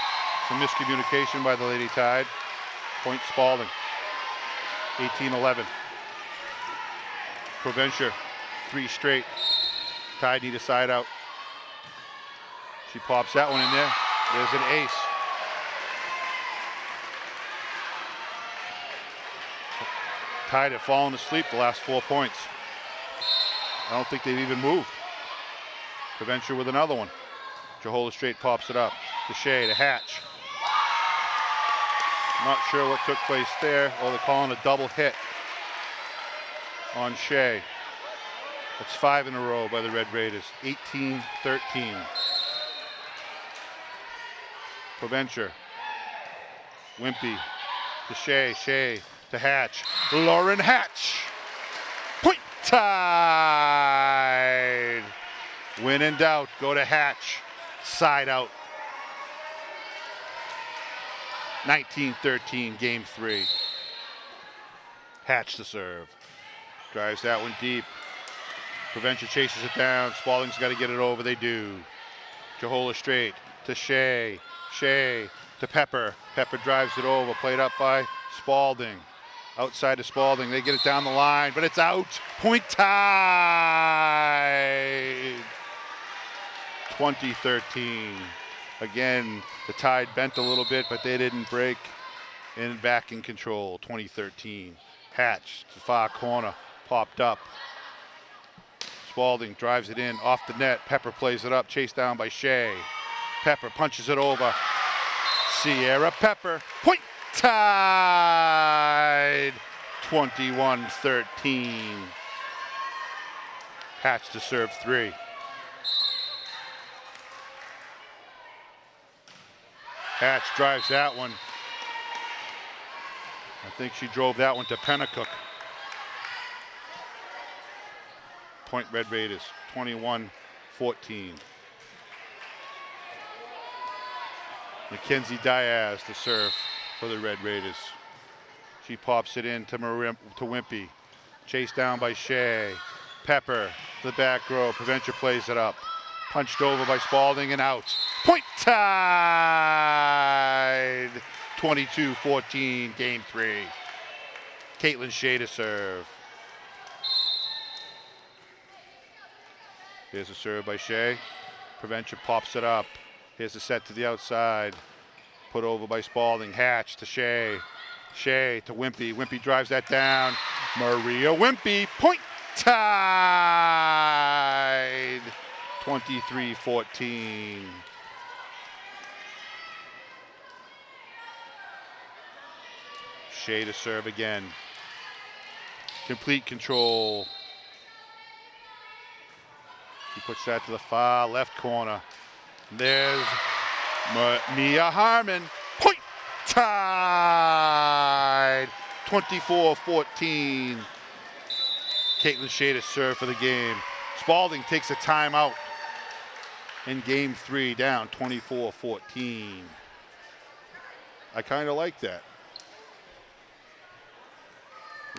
Some miscommunication by the Lady Tide. Point Spaulding. 18-11. Provencher, 3 straight. Tide need a side out. She pops that one in there. There's an ace. Tide have fallen asleep the last 4 points. I don't think they've even moved. Provencher with another one. Jehola Straight pops it up to Shea to Hatch. Not sure what took place there. Oh, they're calling a double hit on Shea. That's 5 in a row by the Red Raiders. 18-13. Provencher. Wimpy to Shea. Shea to Hatch. Lauren Hatch. Point Tide. When in doubt, go to Hatch. Side out. 19-13, game 3. Hatch to serve. Drives that one deep. Provencher chases it down. Spaulding's got to get it over. They do. Jehola Straight to Shea. Shea to Pepper. Pepper drives it over. Played up by Spaulding. Outside to Spaulding. They get it down the line, but it's out. Point Tide. 2013. Again, the Tide bent a little bit, but they didn't break. And back in control, 2013. Hatch to the far corner, popped up. Spaulding drives it in, off the net. Pepper plays it up, chased down by Shea. Pepper punches it over. Sierra Pepper, point Tide, 21-13. Hatch to serve 3. Hatch drives that one. I think she drove that one to Pennacook. Point Red Raiders, 21-14. Mackenzie Diaz to serve for the Red Raiders. She pops it in to Wimpy. Chased down by Shea. Pepper to the back row. Preventure plays it up. Punched over by Spaulding and out. Point Tide. 22-14, game 3. Caitlin Shea to serve. Here's a serve by Shea. Prevention pops it up. Here's a set to the outside. Put over by Spaulding. Hatch to Shea. Shea to Wimpy. Wimpy drives that down. Maria Wimpy. Point Tide. 23-14. Shea to serve again. Complete control. He puts that to the far left corner. There's Mia Harmon. Point Tide. 24-14. Caitlin Shea to serve for the game. Spaulding takes a timeout in game 3, down 24-14. I kind of like that.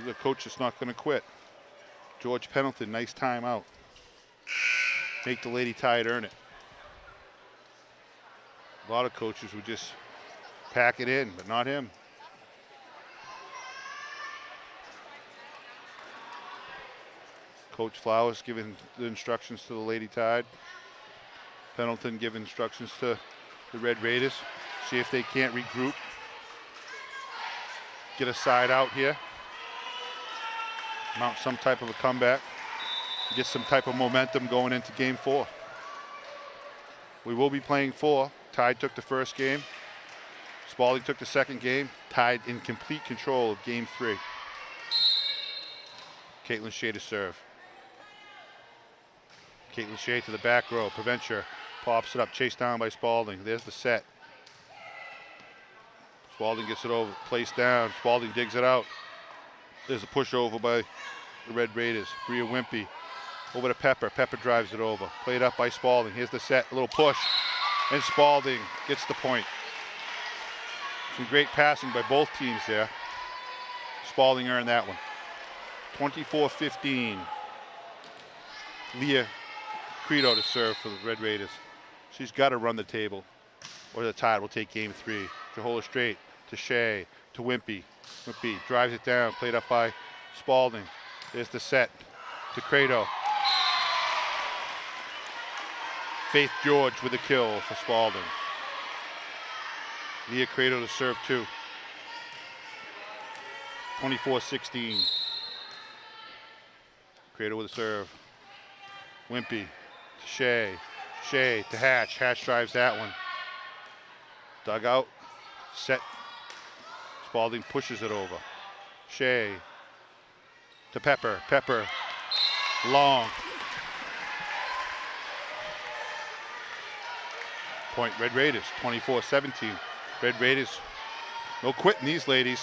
The coach is not going to quit. George Pendleton, nice timeout. Make the Lady Tide earn it. A lot of coaches would just pack it in, but not him. Coach Flowers giving the instructions to the Lady Tide. Pendleton giving instructions to the Red Raiders. See if they can't regroup. Get a side out here. Mount some type of a comeback. Get some type of momentum going into game 4. We will be playing 4. Tide took the first game. Spaulding took the second game. Tide in complete control of game 3. Caitlin Shea to serve. Caitlin Shea to the back row. Preventure pops it up, chased down by Spaulding. There's the set. Spaulding gets it over, placed down. Spaulding digs it out. There's a push over by the Red Raiders. Rhea Wimpy over to Pepper. Pepper drives it over. Played up by Spaulding. Here's the set, a little push. And Spaulding gets the point. Some great passing by both teams there. Spaulding earned that one. 24-15. Leah Credo to serve for the Red Raiders. She's got to run the table or the Tide will take game 3. To hold it straight to Shea, to Wimpy. Wimpy drives it down, played up by Spaulding. There's the set to Credo. Faith George with a kill for Spaulding. Leah Credo to serve 2. 24-16. Credo with a serve. Wimpy to Shea. Shea to Hatch. Hatch drives that one. Dug out. Set. Spaulding pushes it over. Shea to Pepper. Pepper. Long. Point Red Raiders. 24-17. Red Raiders. No quitting these ladies.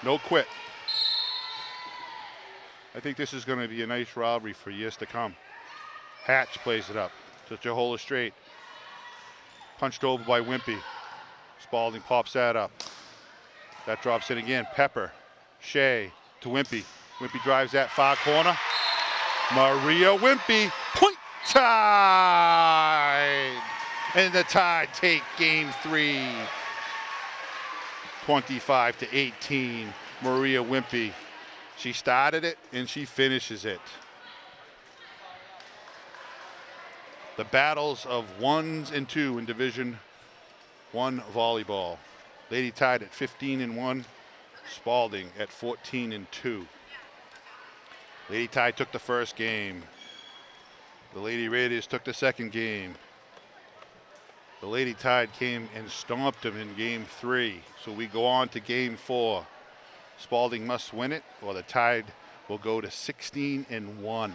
No quit. I think this is going to be a nice rivalry for years to come. Hatch plays it up to Jehola Straight. Punched over by Wimpy. Spaulding pops that up. That drops in again. Pepper. Shea to Wimpy. Wimpy drives that far corner. Maria Wimpy. Point Tide. And the Tide take game 3. 25-18. Maria Wimpy. She started it and she finishes it. The battles of 1s and 2 in Division I volleyball. Lady Tide at 15-1, Spaulding at 14-2. Lady Tide took the first game. The Lady Raiders took the second game. The Lady Tide came and stomped them in game 3. So we go on to game 4. Spaulding must win it, or the Tide will go to 16-1.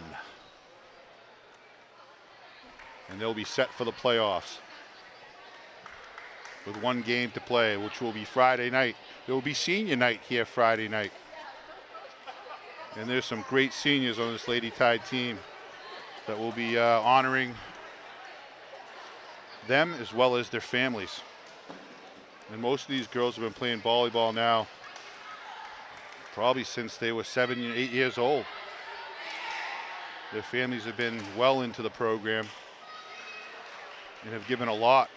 And they'll be set for the playoffs with 1 game to play, which will be Friday night. There will be senior night here Friday night. And there's some great seniors on this Lady Tide team that will be honoring them as well as their families. And most of these girls have been playing volleyball now probably since they were 7 and 8 years old. Their families have been well into the program and have given a lot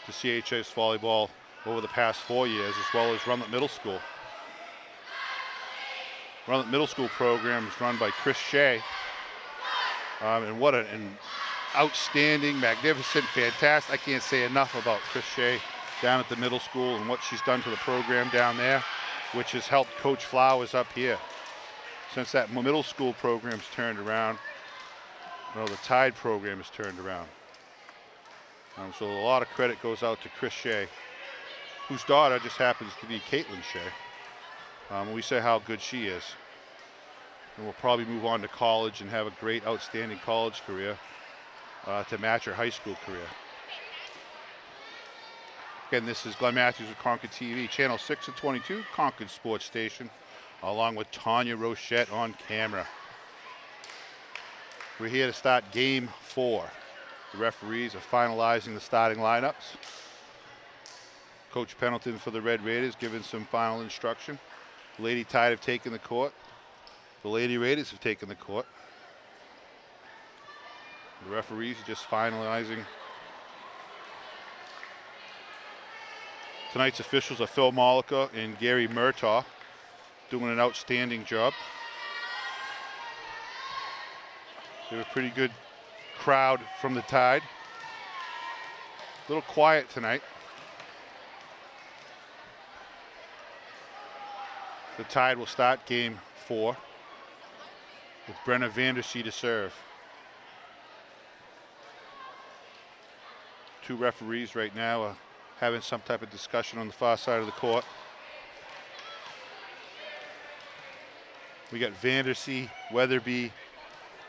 to CHS volleyball over the past 4 years, as well as Runlet Middle School. Runlet Middle School program is run by Chris Shea. And what an outstanding, magnificent, fantastic. I can't say enough about Chris Shea down at the middle school and what she's done to the program down there, which has helped Coach Flowers up here. Since that middle school program's turned around, the Tide program has turned around. So a lot of credit goes out to Chris Shea, whose daughter just happens to be Caitlin Shea. We say how good she is. And will probably move on to college and have a great, outstanding college career to match her high school career. Again, this is Glenn Matthews with ConcordTV, Channel 6 and 22, Concord Sports Station, along with Tanya Rochette on camera. We're here to start game 4. The referees are finalizing the starting lineups. Coach Pendleton for the Red Raiders giving some final instruction. Lady Tide have taken the court. The Lady Raiders have taken the court. The referees are just finalizing. Tonight's officials are Phil Mollica and Gary Murtaugh, doing an outstanding job. They have a pretty good crowd from the Tide. A little quiet tonight. The Tide will start game 4 with Brenna Vandersea to serve. 2 referees right now are having some type of discussion on the far side of the court. We got Vandersea, Weatherby,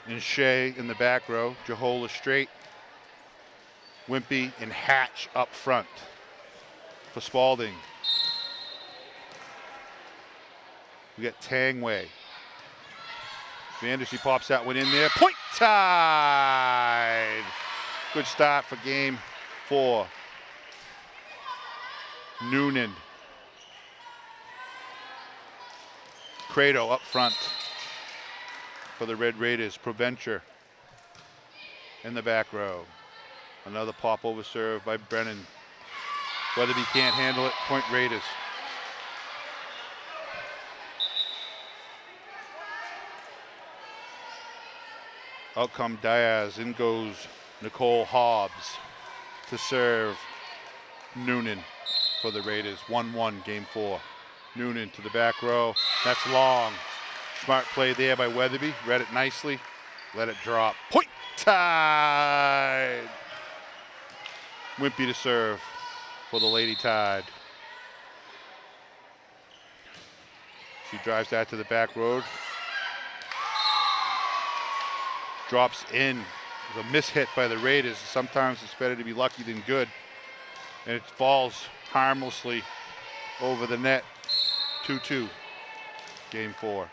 and Shea in the back row. Jahola Straight, Wimpy, and Hatch up front for Spaulding. We got Tangway. Vandersea pops that one in there. Point Tide! Good start for game 4. Noonan. Credo up front for the Red Raiders. Provencher in the back row. Another pop over serve by Brennan. Weatherby can't handle it. Point Raiders. Out come Diaz. In goes Nicole Hobbs to serve Noonan for the Raiders. 1-1 game 4. Noonan to the back row. That's long. Smart play there by Weatherby. Read it nicely. Let it drop. Point Tide! Wimpy to serve for the Lady Tide. She drives that to the back road. Drops in. The mishit by the Raiders. Sometimes it's better to be lucky than good. And it falls harmlessly over the net. 2-2, game 4.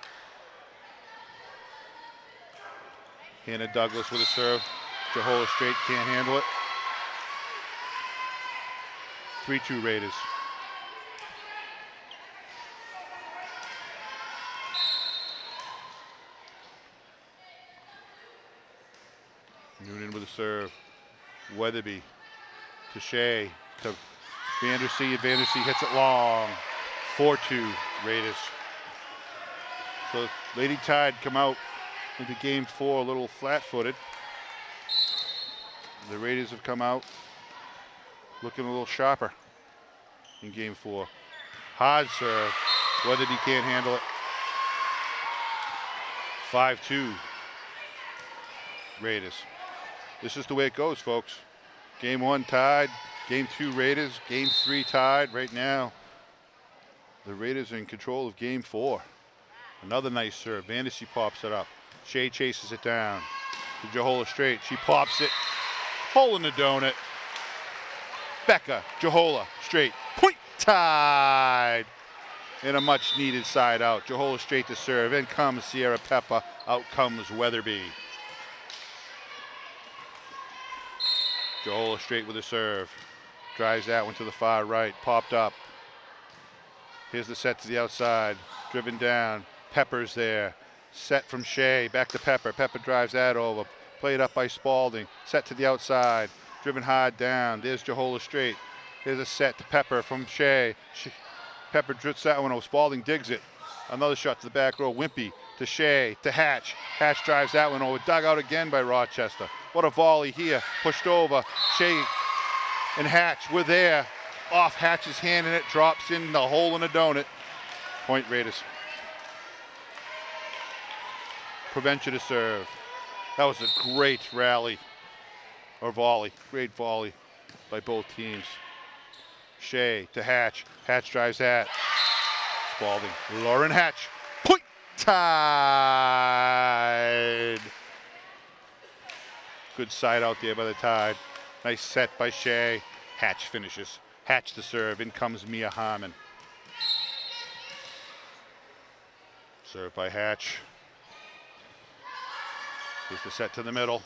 Hannah Douglas with a serve. Jahola Straight can't handle it. 3-2 Raiders. Noonan with a serve. Weatherby to Shea to Vandersea. Vandersea hits it long. 4-2 Raiders. So Lady Tide come out into game 4 a little flat-footed. The Raiders have come out looking a little sharper in game 4. Hard serve. Whether he can't handle it. 5-2 Raiders. This is the way it goes, folks. Game 1 tied. Game 2 Raiders. Game 3 tied. Right now, the Raiders are in control of game 4. Another nice serve. Vandercy pops it up. Shea chases it down to Jahola Straight. She pops it. Hole in the donut. Becca, Jahola Straight. Point tied. And a much needed side out. Jahola Straight to serve. In comes Sierra Peppa. Out comes Weatherby. Jahola Straight with a serve. Drives that one to the far right. Popped up. Here's the set to the outside. Driven down. Pepper's there. Set from Shea. Back to Pepper. Pepper drives that over. Played up by Spaulding. Set to the outside. Driven hard down. There's Jahola Straight. Here's a set to Pepper from Shea. Pepper drifts that one over. Spaulding digs it. Another shot to the back row. Wimpy to Shea to Hatch. Hatch drives that one over. Dug out again by Rochester. What a volley here. Pushed over. Shea and Hatch were there. Off Hatch's hand and it drops in the hole in a donut. Point Raiders. Prevention to serve. That was a great rally or volley. Great volley by both teams. Shea to Hatch. Hatch drives that. Spaulding. Lauren Hatch. Point tied. Good side out there by the Tide. Nice set by Shea. Hatch finishes. Hatch to serve. In comes Mia Harmon. Serve by Hatch. Here's the set to the middle.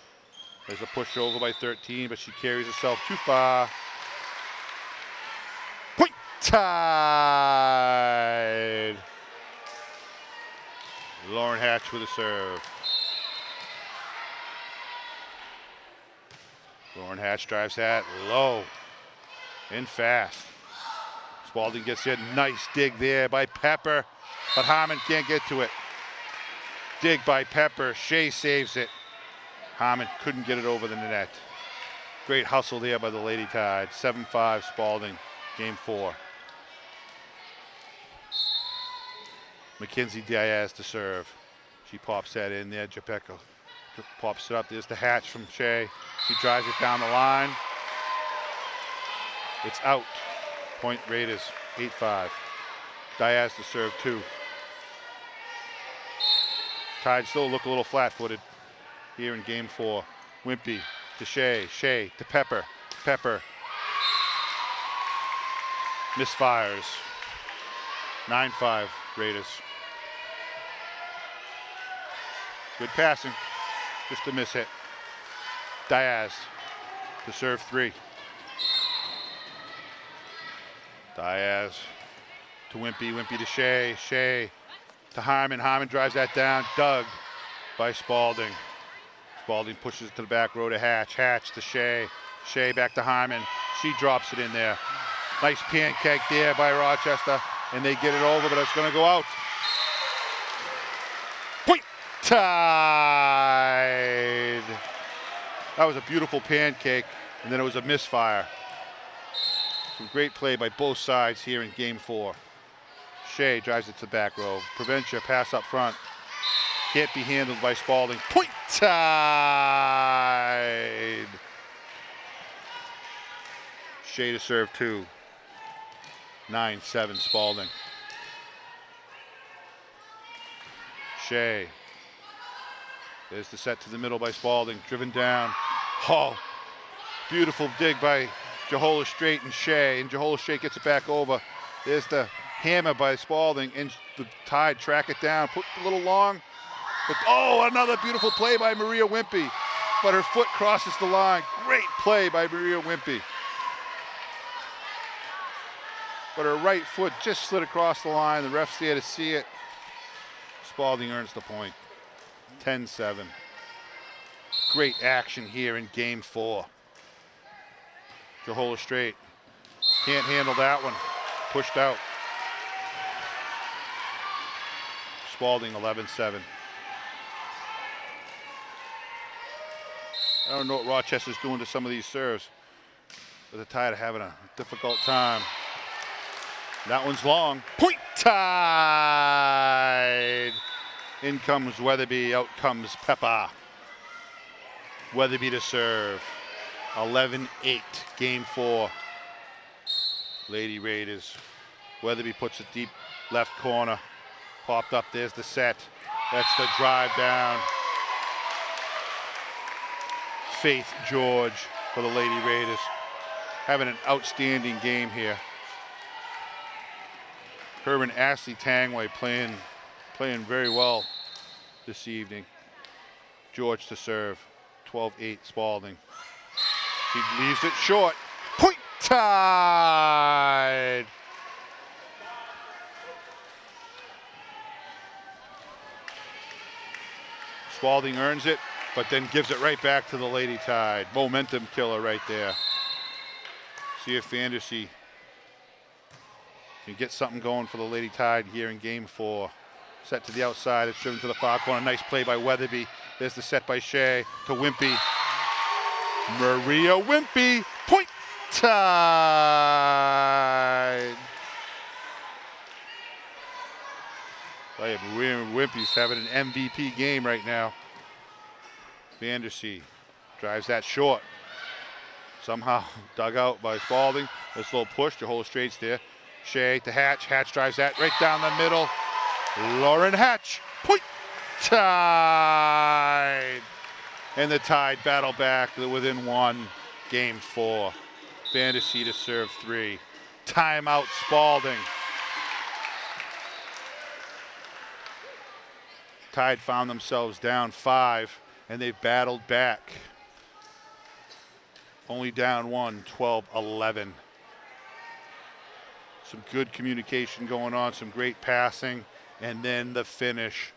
There's a push over by 13, but she carries herself too far. Point tied. Lauren Hatch with a serve. Lauren Hatch drives that low and fast. Spaulding gets it. Nice dig there by Pepper, but Harmon can't get to it. Dig by Pepper. Shea saves it. Harmon couldn't get it over the net. Great hustle there by the Lady Tide. 7-5 Spaulding, game 4. Mackenzie Diaz to serve. She pops that in there. Japeka pops it up. There's the Hatch from Shea. She drives it down the line. It's out. Point Raiders, 8-5. Diaz to serve 2. Tide still look a little flat-footed here in game 4. Wimpy to Shea. Shea to Pepper. Pepper misfires. 9-5 Raiders. Good passing. Just a miss hit. Diaz to serve 3. Diaz to Wimpy. Wimpy to Shea. Shea to Harmon. Harmon drives that down. Dug by Spaulding. Spaulding pushes it to the back row to Hatch. Hatch to Shea. Shea back to Harmon. She drops it in there. Nice pancake there by Rochester. And they get it over, but it's going to go out. Point tied. That was a beautiful pancake, and then it was a misfire. Some great play by both sides here in game 4. Shea drives it to the back row. Prevention pass up front. Can't be handled by Spaulding. Point tied. Shea to serve 2. 9-7 Spaulding. Shea. There's the set to the middle by Spaulding. Driven down. Oh, beautiful dig by Jahola Straight and Shea. And Jahola Straight gets it back over. There's the hammer by Spaulding. And the Tide track it down. Put a little long. But, oh, another beautiful play by Maria Wimpy. But her foot crosses the line. Great play by Maria Wimpy. But her right foot just slid across the line. The ref's there to see it. Spaulding earns the point. 10-7. Great action here in game 4. Jahola Straight can't handle that one. Pushed out. Spaulding 11-7. I don't know what Rochester's doing to some of these serves, but the Tide are having a difficult time. That one's long. Point Tide! In comes Weatherby, out comes Peppa. Weatherby to serve. 11-8, game 4. Lady Raiders. Weatherby puts it deep left corner. Popped up, there's the set. That's the drive down. Faith George for the Lady Raiders. Having an outstanding game here. Her and Ashley Tangway playing very well this evening. George to serve. 12-8 Spaulding. He leaves it short. Point Tide! Spaulding earns it, but then gives it right back to the Lady Tide. Momentum killer right there. See if Fantasy can get something going for the Lady Tide here in game 4. Set to the outside, it's driven to the far corner. Nice play by Weatherby. There's the set by Shea to Wimpy. Maria Wimpy, point Tide. Maria Wimpy's having an MVP game right now. Vandersea drives that short. Somehow dug out by Spaulding. This little push to hold straights there. Shea to Hatch. Hatch drives that right down the middle. Lauren Hatch, point Tide. And the Tide battle back to within 1, game 4. Fantasy to serve 3. Timeout Spaulding. Tide found themselves down 5, and they've battled back. Only down 1, 12-11. Some good communication going on, some great passing, and then the finish.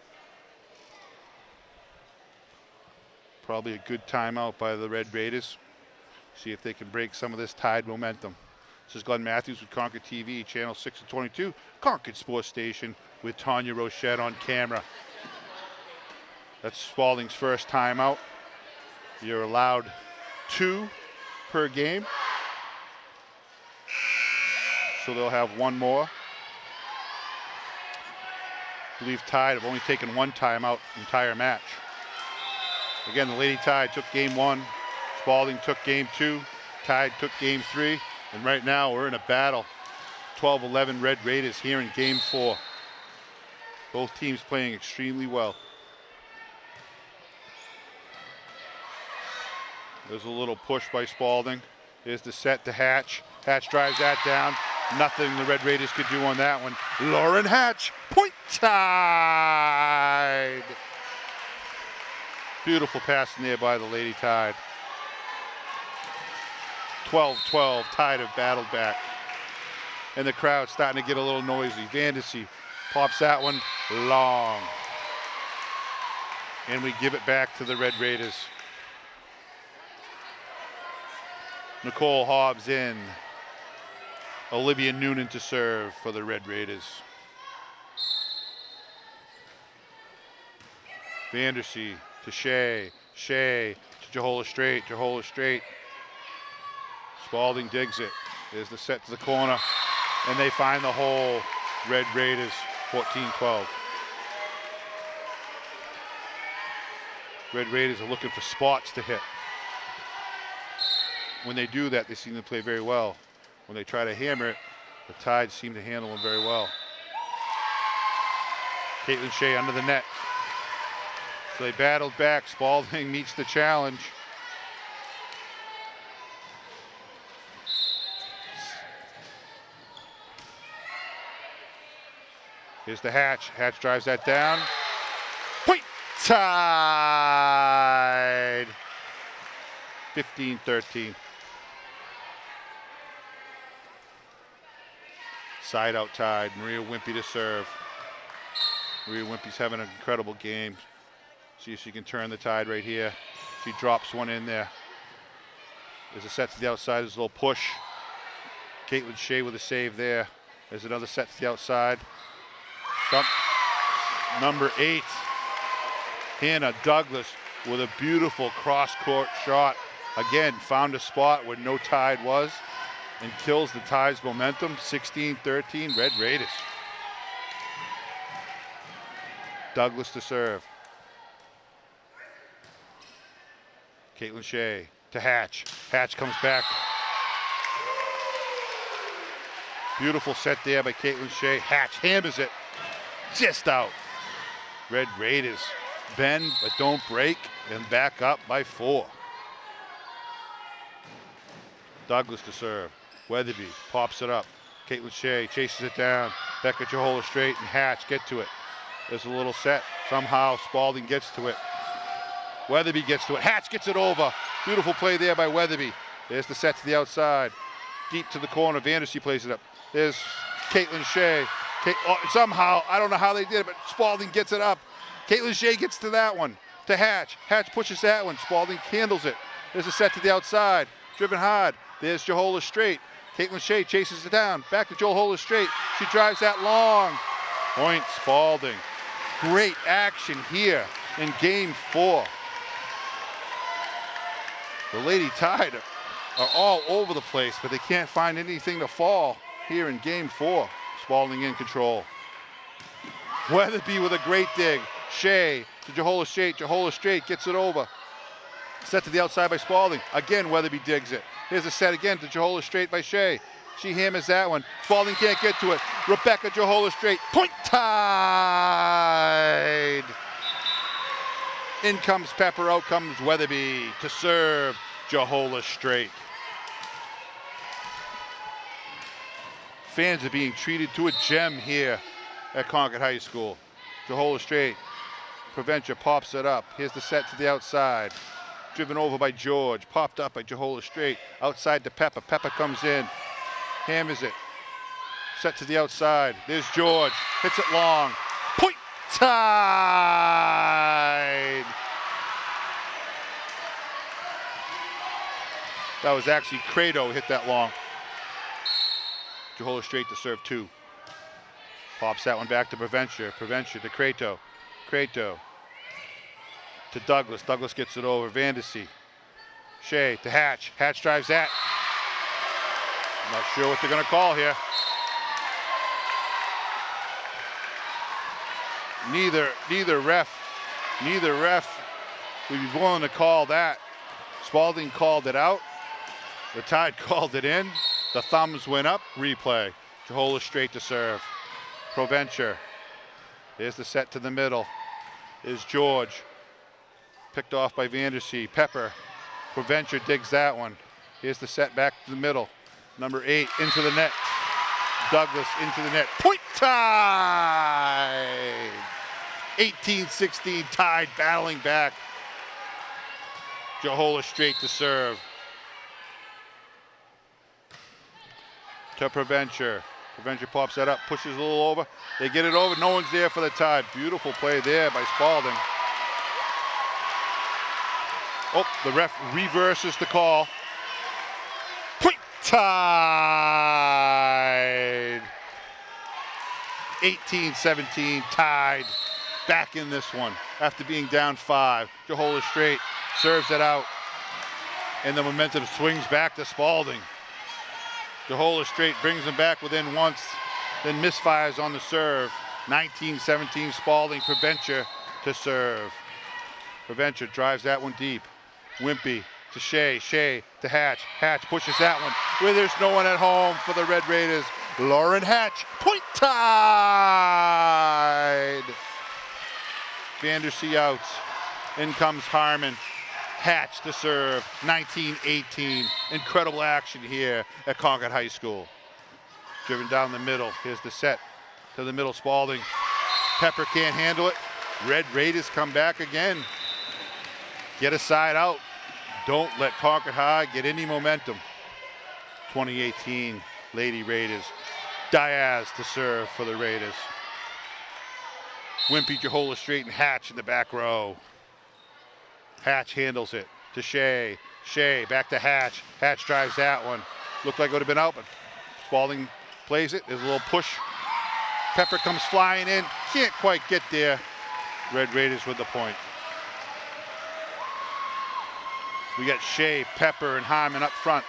Probably a good timeout by the Red Raiders. See if they can break some of this Tide momentum. This is Glenn Matthews with ConcordTV, channel 6 and 22, Concord Sports Station, with Tanya Rochette on camera. That's Spaulding's first timeout. You're allowed 2 per game. So they'll have 1 more. I believe Tide have only taken 1 timeout entire match. Again, the Lady Tide took game 1. Spaulding took game 2. Tide took game 3. And right now we're in a battle. 12-11 Red Raiders here in game 4. Both teams playing extremely well. There's a little push by Spaulding. There's the set to Hatch. Hatch drives that down. Nothing the Red Raiders could do on that one. Lauren Hatch, point Tide. Beautiful pass in there by the Lady Tide. 12-12, Tide have battled back. And the crowd's starting to get a little noisy. Vandersea pops that one long. And we give it back to the Red Raiders. Nicole Hobbs in. Olivia Noonan to serve for the Red Raiders. Vandersea to Shea. Shea to Jahola Straight. Jahola Straight. Spaulding digs it. There's the set to the corner. And they find the hole. Red Raiders 14-12. Red Raiders are looking for spots to hit. When they do that, they seem to play very well. When they try to hammer it, the Tide seem to handle them very well. Caitlin Shea under the net. So they battled back. Spaulding meets the challenge. Here's the Hatch. Hatch drives that down. Point Tide. 15-13. Side out Tide. Maria Wimpy to serve. Maria Wimpy's having an incredible game. See if she can turn the Tide right here. She drops one in there. There's a set to the outside. There's a little push. Caitlin Shea with a save there. There's another set to the outside. Number 8, Hannah Douglas with a beautiful cross-court shot. Again, found a spot where no Tide was and kills the Tide's momentum. 16-13, Red Raiders. Douglas to serve. Caitlin Shea to Hatch. Hatch comes back. Beautiful set there by Caitlin Shea. Hatch hammers it just out. Red Raiders bend but don't break and back up by 4. Douglas to serve. Weatherby pops it up. Caitlin Shea chases it down. Becca Jahola straight and Hatch get to it. There's a little set. Somehow Spaulding gets to it. Weatherby gets to it. Hatch gets it over. Beautiful play there by Weatherby. There's the set to the outside. Deep to the corner. Vandersea plays it up. There's Caitlin Shea. Somehow, I don't know how they did it, but Spaulding gets it up. Caitlin Shea gets to that one. To Hatch. Hatch pushes that one. Spaulding handles it. There's a set to the outside. Driven hard. There's Jahola straight. Caitlin Shea chases it down. Back to Jahola straight. She drives that long. Point Spaulding. Great action here in game 4. The Lady Tide are all over the place, but they can't find anything to fall here in game 4. Spaulding in control. Weatherby with a great dig. Shea to Jahola straight. Jahola straight gets it over. Set to the outside by Spaulding. Again, Weatherby digs it. Here's a set again to Jahola straight by Shea. She hammers that one. Spaulding can't get to it. Rebecca Jahola straight. Point Tide! In comes Pepper, out comes Weatherby to serve Jahola straight. Fans are being treated to a gem here at Concord High School. Jahola straight. Provencher pops it up. Here's the set to the outside. Driven over by George. Popped up by Jahola straight. Outside to Pepper. Pepper comes in. Hammers it. Set to the outside. There's George. Hits it long. Point Tide! That was actually Credo hit that long. Jahola straight to serve 2. Pops that one back to Provencher. Provencher to Credo. Credo to Douglas. Douglas gets it over. Vandersea. Shea to Hatch. Hatch drives that. Not sure what they're going to call here. Neither ref would be willing to call that. Spaulding called it out. The Tide called it in. The thumbs went up. Replay. Jahola straight to serve. Provencher. There's the set to the middle. Is George. Picked off by Vandersea. Pepper. Provencher digs that one. Here's the set back to the middle. Number 8 into the net. Douglas into the net. Point Tide! 18-16, Tide battling back. Jahola straight to serve. To Provencher. Provencher pops that up, pushes a little over. They get it over, no one's there for the Tide. Beautiful play there by Spaulding. Oh, the ref reverses the call. Point Tide! 18-17, Tide back in this one after being down 5. Jahola straight serves it out, and the momentum swings back to Spaulding. Jahola straight brings them back within once, then misfires on the serve. 19-17, Spaulding. Provencher to serve. Provencher drives that one deep. Wimpy to Shea. Shea to Hatch. Hatch pushes that one where there's no one at home for the Red Raiders. Lauren Hatch. Point Tide! Vandersea out. In comes Harmon. Hatch to serve. 19-18. Incredible action here at Concord High School. Driven down the middle. Here's the set to the middle. Spaulding. Pepper can't handle it. Red Raiders come back again. Get a side out. Don't let Concord High get any momentum. 2018 Lady Raiders. Diaz to serve for the Raiders. Wimpy, Jahola straight, and Hatch in the back row. Hatch handles it to Shea. Shea back to Hatch. Hatch drives that one. Looked like it would have been out, but Spaulding plays it. There's a little push Pepper comes flying in, can't quite get there. Red Raiders with the point. We got Shea, Pepper, and Hyman up front.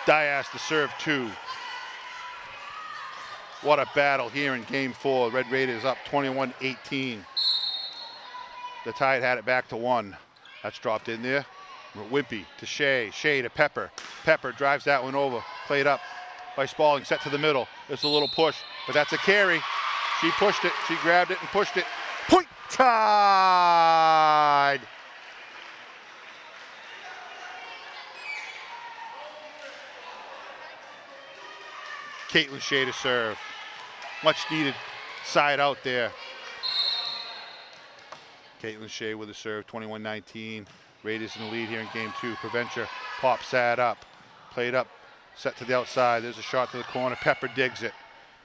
Diaz to serve 2. What a battle here in game 4. Red Raiders up 21-18. The Tide had it back to 1. That's dropped in there. Wimpy to Shea, Shea to Pepper. Pepper drives that one over, played up by Spaulding, set to the middle. There's a little push, but that's a carry. She pushed it, she grabbed it and pushed it. Point Tide! Caitlin Shea to serve. Much needed side out there. Caitlin Shea with a serve, 21-19. Raiders in the lead here in game 2. Preventure pops that up. Played up, set to the outside. There's a shot to the corner. Pepper digs it.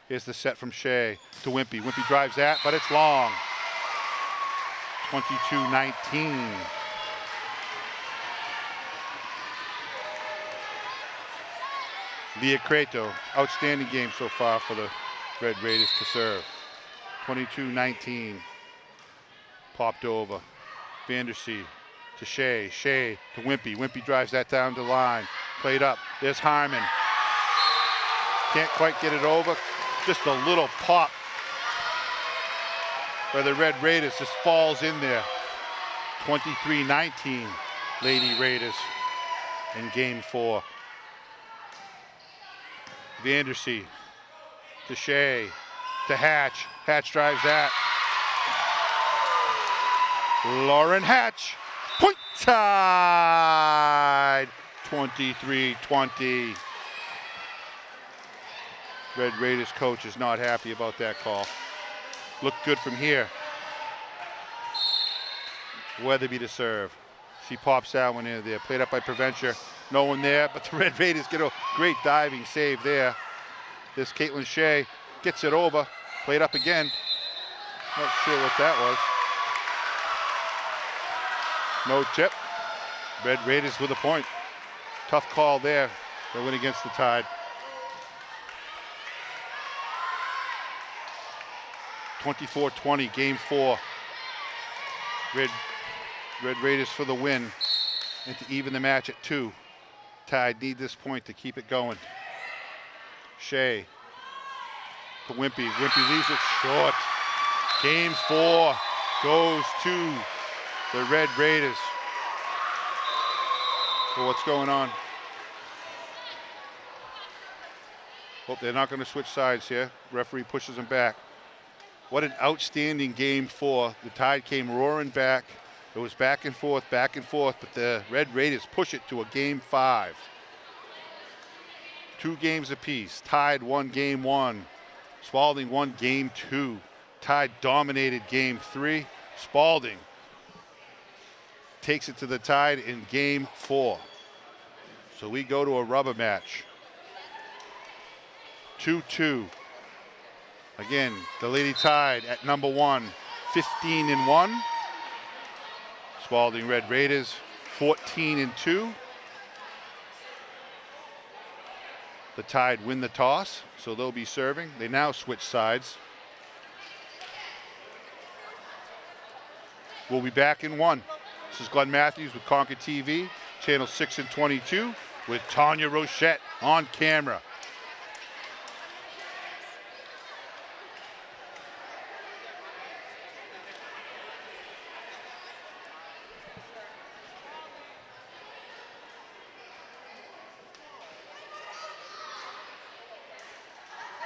Here's the set from Shea to Wimpy. Wimpy drives that, but it's long. 22-19. Leah Creto, outstanding game so far for the Red Raiders to serve. 22-19. Popped over. Vandersea to Shea. Shea to Wimpy. Wimpy drives that down the line. Played up. There's Hyman. Can't quite get it over. Just a little pop where the Red Raiders just falls in there. 23-19. Lady Raiders in game 4. Vandersea to Shea to Hatch. Hatch drives that. Lauren Hatch. Point Tide. 23-20. Red Raiders coach is not happy about that call. Looked good from here. Weatherby to serve. She pops that one in there. Played up by Preventure. No one there, but the Red Raiders get a great diving save there. This Caitlin Shea gets it over. Played up again. Not sure what that was. No tip. Red Raiders with a point. Tough call there. They win against the Tide. 24-20, game 4. Red Raiders for the win and to even the match at 2. Tide need this point to keep it going. Shea to Wimpy. Wimpy leaves it short. Game 4 goes to the Red Raiders. So what's going on? Hope they're not going to switch sides here. Referee pushes them back. What an outstanding game 4. The Tide came roaring back. It was back and forth, but the Red Raiders push it to a game 5. 2 games apiece. Tide won game 1. Spaulding won game 2. Tide dominated game 3. Spaulding takes it to the Tide in game 4. So we go to a rubber match. 2-2. Again, the Lady Tide at number 1, 15-1. Spaulding Red Raiders, 14-2. The Tide win the toss, so they'll be serving. They now switch sides. We'll be back in 1. This is Glenn Matthews with ConcordTV, channel 6 and 22, with Tanya Rochette on camera.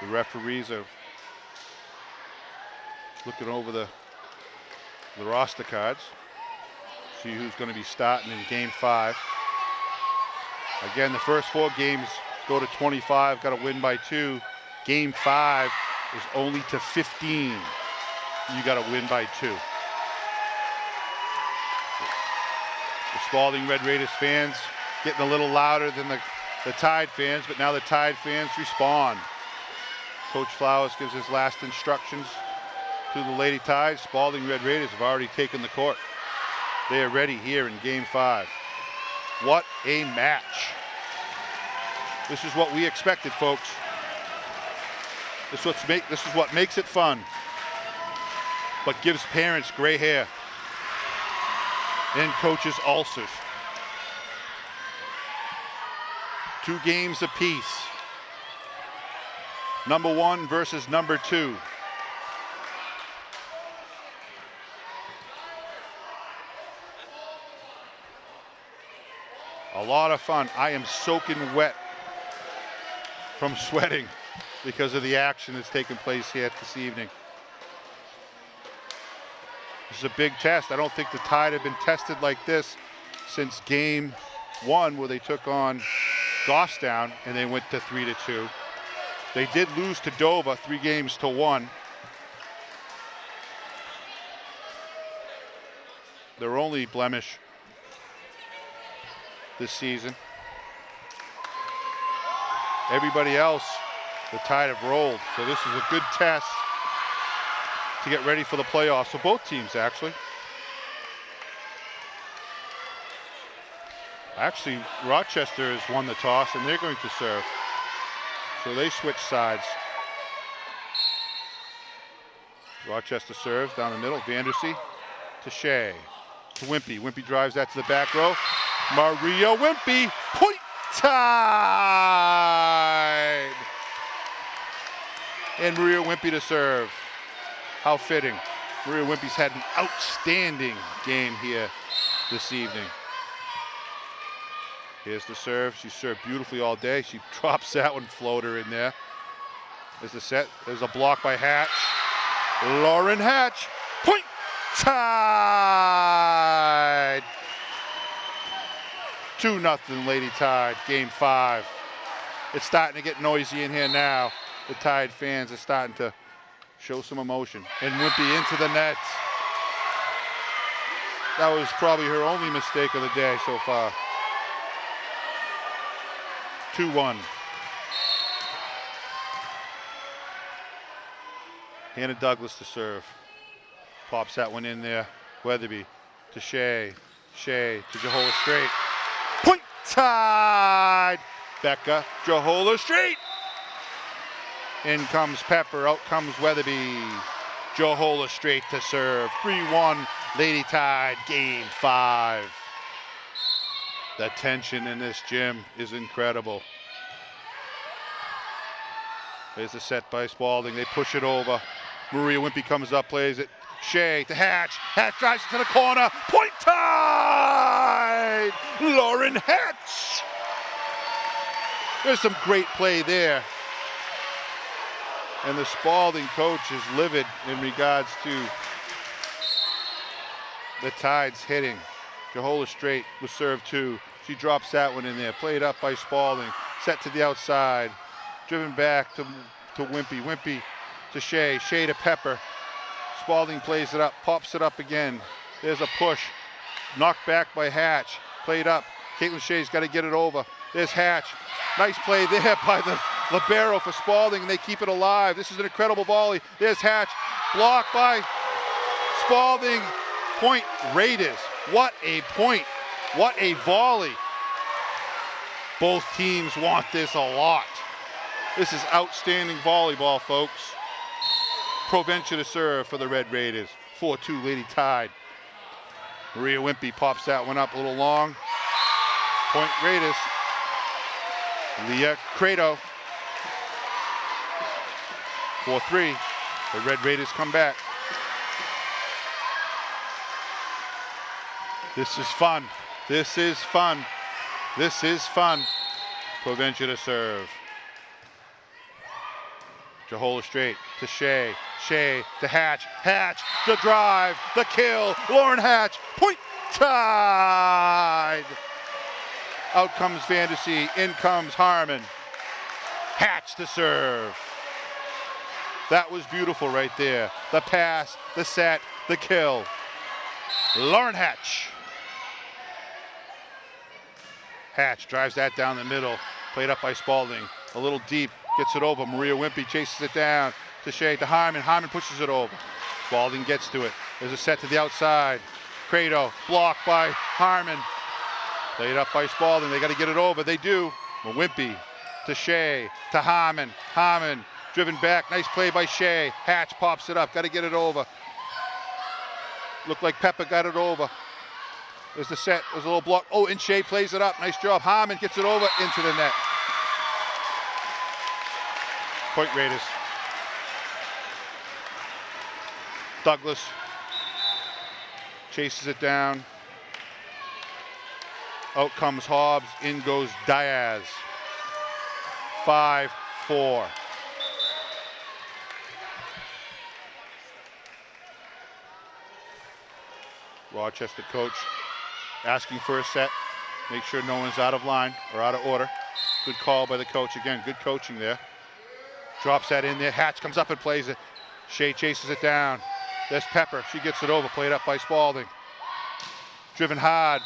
The referees are looking over the roster cards. See who's going to be starting in game 5. Again, the first 4 games go to 25, got to win by 2. Game 5 is only to 15. You got to win by 2. The Spaulding Red Raiders fans getting a little louder than the Tide fans, but now the Tide fans respond. Coach Flowers gives his last instructions to the Lady Tide. Spaulding Red Raiders have already taken the court. They are ready here in game 5. What a match. This is what we expected, folks. This is what makes it fun, but gives parents gray hair and coaches ulcers. 2 games apiece. Number 1 versus number 2. A lot of fun. I am soaking wet from sweating because of the action that's taking place here this evening. This is a big test. I don't think the Tide have been tested like this since game 1, where they took on Goffstown and they went to 3-2. They did lose to Dover 3-1. Their only blemish this season. Everybody else, the Tide have rolled. So this is a good test to get ready for the playoffs for both teams, actually. Actually, Rochester has won the toss and they're going to serve. So they switch sides. Rochester serves down the middle. Vandersea to Shea. To Wimpy. Wimpy drives that to the back row. Maria Wimpy. Point Tide! And Maria Wimpy to serve. How fitting. Maria Wimpy's had an outstanding game here this evening. Here's the serve. She served beautifully all day. She drops that one floater in there. There's the set. There's a block by Hatch. Lauren Hatch. Point Tide! 2-0 Lady Tide, game 5. It's starting to get noisy in here now. The Tide fans are starting to show some emotion. And Wimpy into the net. That was probably her only mistake of the day so far. 2-1. Hannah Douglas to serve. Pops that one in there. Weatherby to Shea. Shea to Jehola Straight. Point Tide! Becca Jehola Straight. In comes Pepper. Out comes Weatherby. Jehola Straight to serve. 3-1 Lady Tide, game 5. The tension in this gym is incredible. There's the set by Spaulding. They push it over. Maria Wimpy comes up, plays it. Shea to Hatch. Hatch drives it to the corner. Point Tide! Lauren Hatch! There's some great play there. And the Spaulding coach is livid in regards to the Tide's hitting. Jehola Straight was served 2. She drops that one in there. Played up by Spaulding. Set to the outside. Driven back to Wimpy. Wimpy to Shea. Shea to Pepper. Spaulding plays it up. Pops it up again. There's a push. Knocked back by Hatch. Played up. Caitlin Shea's got to get it over. There's Hatch. Nice play there by the libero for Spaulding, and they keep it alive. This is an incredible volley. There's Hatch. Blocked by Spaulding. Point Raiders. What a point. What a volley. Both teams want this a lot. This is outstanding volleyball, folks. Provencher to serve for the Red Raiders. 4-2 Lady Tide. Maria Wimpy pops that one up a little long. Point Raiders. Leah Credo. 4-3. The Red Raiders come back. This is fun. This is fun. This is fun. Provencher to serve. Jehola Straight to Shea. Shea to Hatch. Hatch, the drive, the kill. Lauren Hatch, point Tide. Out comes Vandersea. In comes Harmon. Hatch to serve. That was beautiful right there. The pass, the set, the kill. Lauren Hatch. Hatch drives that down the middle. Played up by Spaulding. A little deep. Gets it over. Maria Wimpy chases it down to Shea to Hyman. Hyman pushes it over. Spaulding gets to it. There's a set to the outside. Credo blocked by Harmon. Played up by Spaulding. They got to get it over. They do. Wimpy to Shea to Harmon. Harmon Driven back, nice play by Shea. Hatch pops it up, got to get it over. Looked like Pepper got it over. There's the set, there's a little block. Oh, and Shea plays it up, nice job. Harmon gets it over into the net. Point Raiders. Douglas chases it down. Out comes Hobbs, in goes Diaz. 5-4. Rochester coach asking for a set. Make sure no one's out of line or out of order. Good call by the coach. Again, good coaching there. Drops that in there. Hatch comes up and plays it. Shea chases it down. There's Pepper. She gets it over. Played up by Spaulding. Driven hard.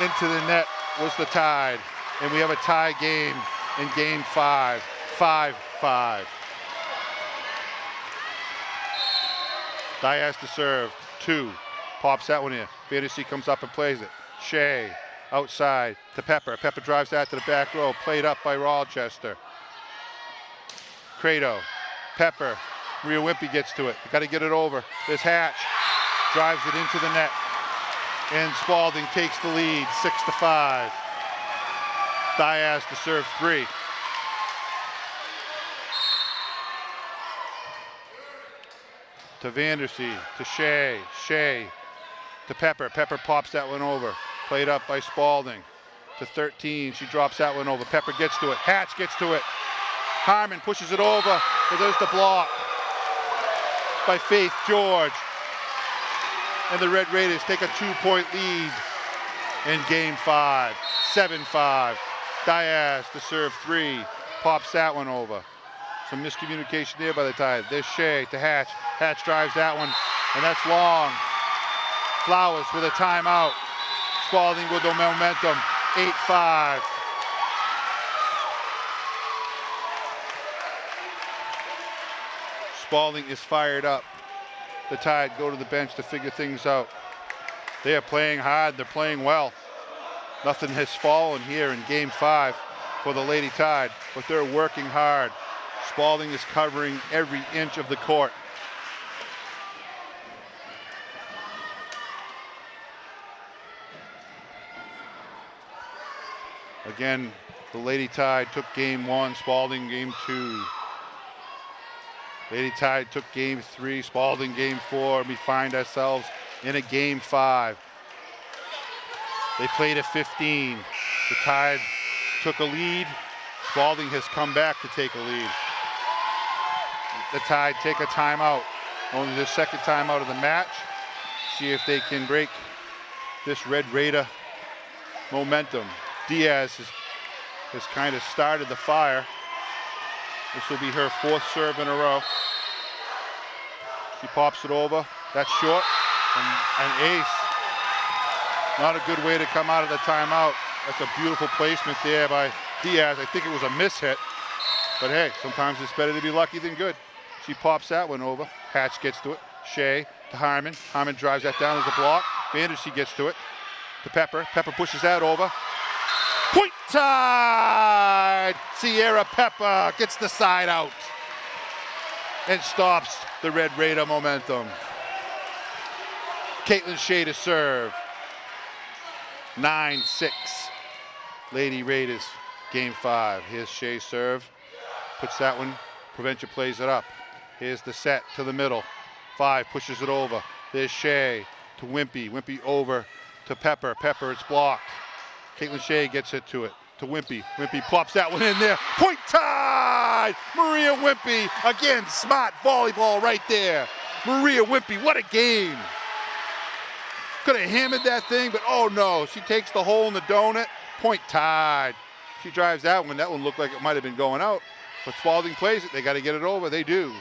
Into the net was the Tide. And we have a tie game in game 5. 5-5. Diaz to serve. 2. Pops that one in. Fantasy comes up and plays it. Shea outside to Pepper. Pepper drives that to the back row. Played up by Rochester. Credo. Pepper. Maria Wimpy gets to it. Got to get it over. There's Hatch. Drives it into the net. And Spaulding takes the lead, 6-5. Diaz to serve 3. To Vandersea, to Shea. Shea to Pepper. Pepper pops that one over. Played up by Spaulding. To 13, she drops that one over. Pepper gets to it. Hatch gets to it. Harmon pushes it over. So there's the block by Faith George. And the Red Raiders take a 2-point lead in game 5. 7-5. Diaz to serve 3. Pops that one over. Some miscommunication there by the Tide. There's Shea to Hatch. Hatch drives that one, and that's long. Flowers with a timeout. Spaulding with the momentum. 8-5. Spaulding is fired up. The Tide go to the bench to figure things out. They are playing hard. They're playing well. Nothing has fallen here in game 5 for the Lady Tide, but they're working hard. Spaulding is covering every inch of the court. Again, the Lady Tide took game 1, Spaulding game 2. Lady Tide took game 3, Spaulding game 4, and we find ourselves in a game 5. They played at 15. The Tide took a lead. Spaulding has come back to take a lead. The Tide take a timeout. Only the second timeout of the match. See if they can break this Red Raider momentum. Diaz has kind of started the fire. This will be her 4th serve in a row. She pops it over. That's short. An ace. Not a good way to come out of the timeout. That's a beautiful placement there by Diaz. I think it was a mishit. But hey, sometimes it's better to be lucky than good. She pops that one over. Hatch gets to it. Shea to Harmon. Harmon drives that down as a block. Vandersea gets to it. To Pepper. Pepper pushes that over. Point Tide! Sierra Pepper gets the side out and stops the Red Raider momentum. Caitlin Shea to serve. 9-6. Lady Raiders, game 5. Here's Shea's serve. Puts that one. Provencher plays it up. Here's the set to the middle. 5 pushes it over. There's Shea to Wimpy. Wimpy over to Pepper. Pepper, it's blocked. Caitlin Shea gets it to it. To Wimpy. Wimpy pops that one in there. Point Tide! Maria Wimpy. Again, smart volleyball right there. Maria Wimpy, what a game. Could have hammered that thing, but oh no. She takes the hole in the donut. Point Tide. She drives that one. That one looked like it might have been going out. But Spaulding plays it. They got to get it over. They do.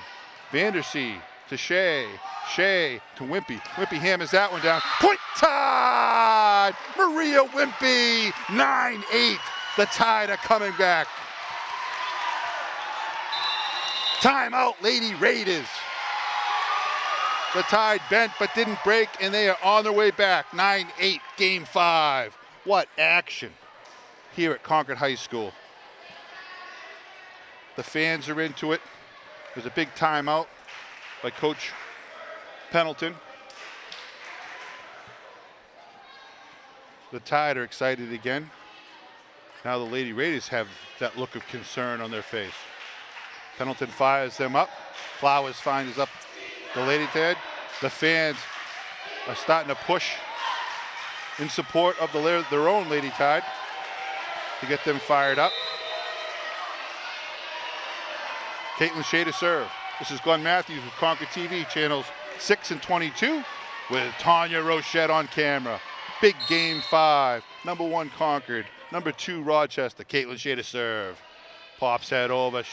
Vandersea to Shea. Shea to Wimpy. Wimpy hammers that one down. Point Tide! Maria Wimpy. 9-8. The Tide are coming back. Timeout, Lady Raiders. The Tide bent but didn't break, and they are on their way back. 9-8, game 5. What action here at Concord High School. The fans are into it. There's a big timeout by Coach Pendleton. The Tide are excited again. Now the Lady Raiders have that look of concern on their face. Pendleton fires them up. Flowers finds up the Lady Tide. The fans are starting to push in support of their own Lady Tide to get them fired up. Caitlin Shea to serve. This is Glenn Matthews with ConcordTV, channels 6 and 22, with Tanya Rochette on camera. Big game 5. Number 1 Concord. Number 2 Rochester. Caitlin Shea to serve. Pops head over.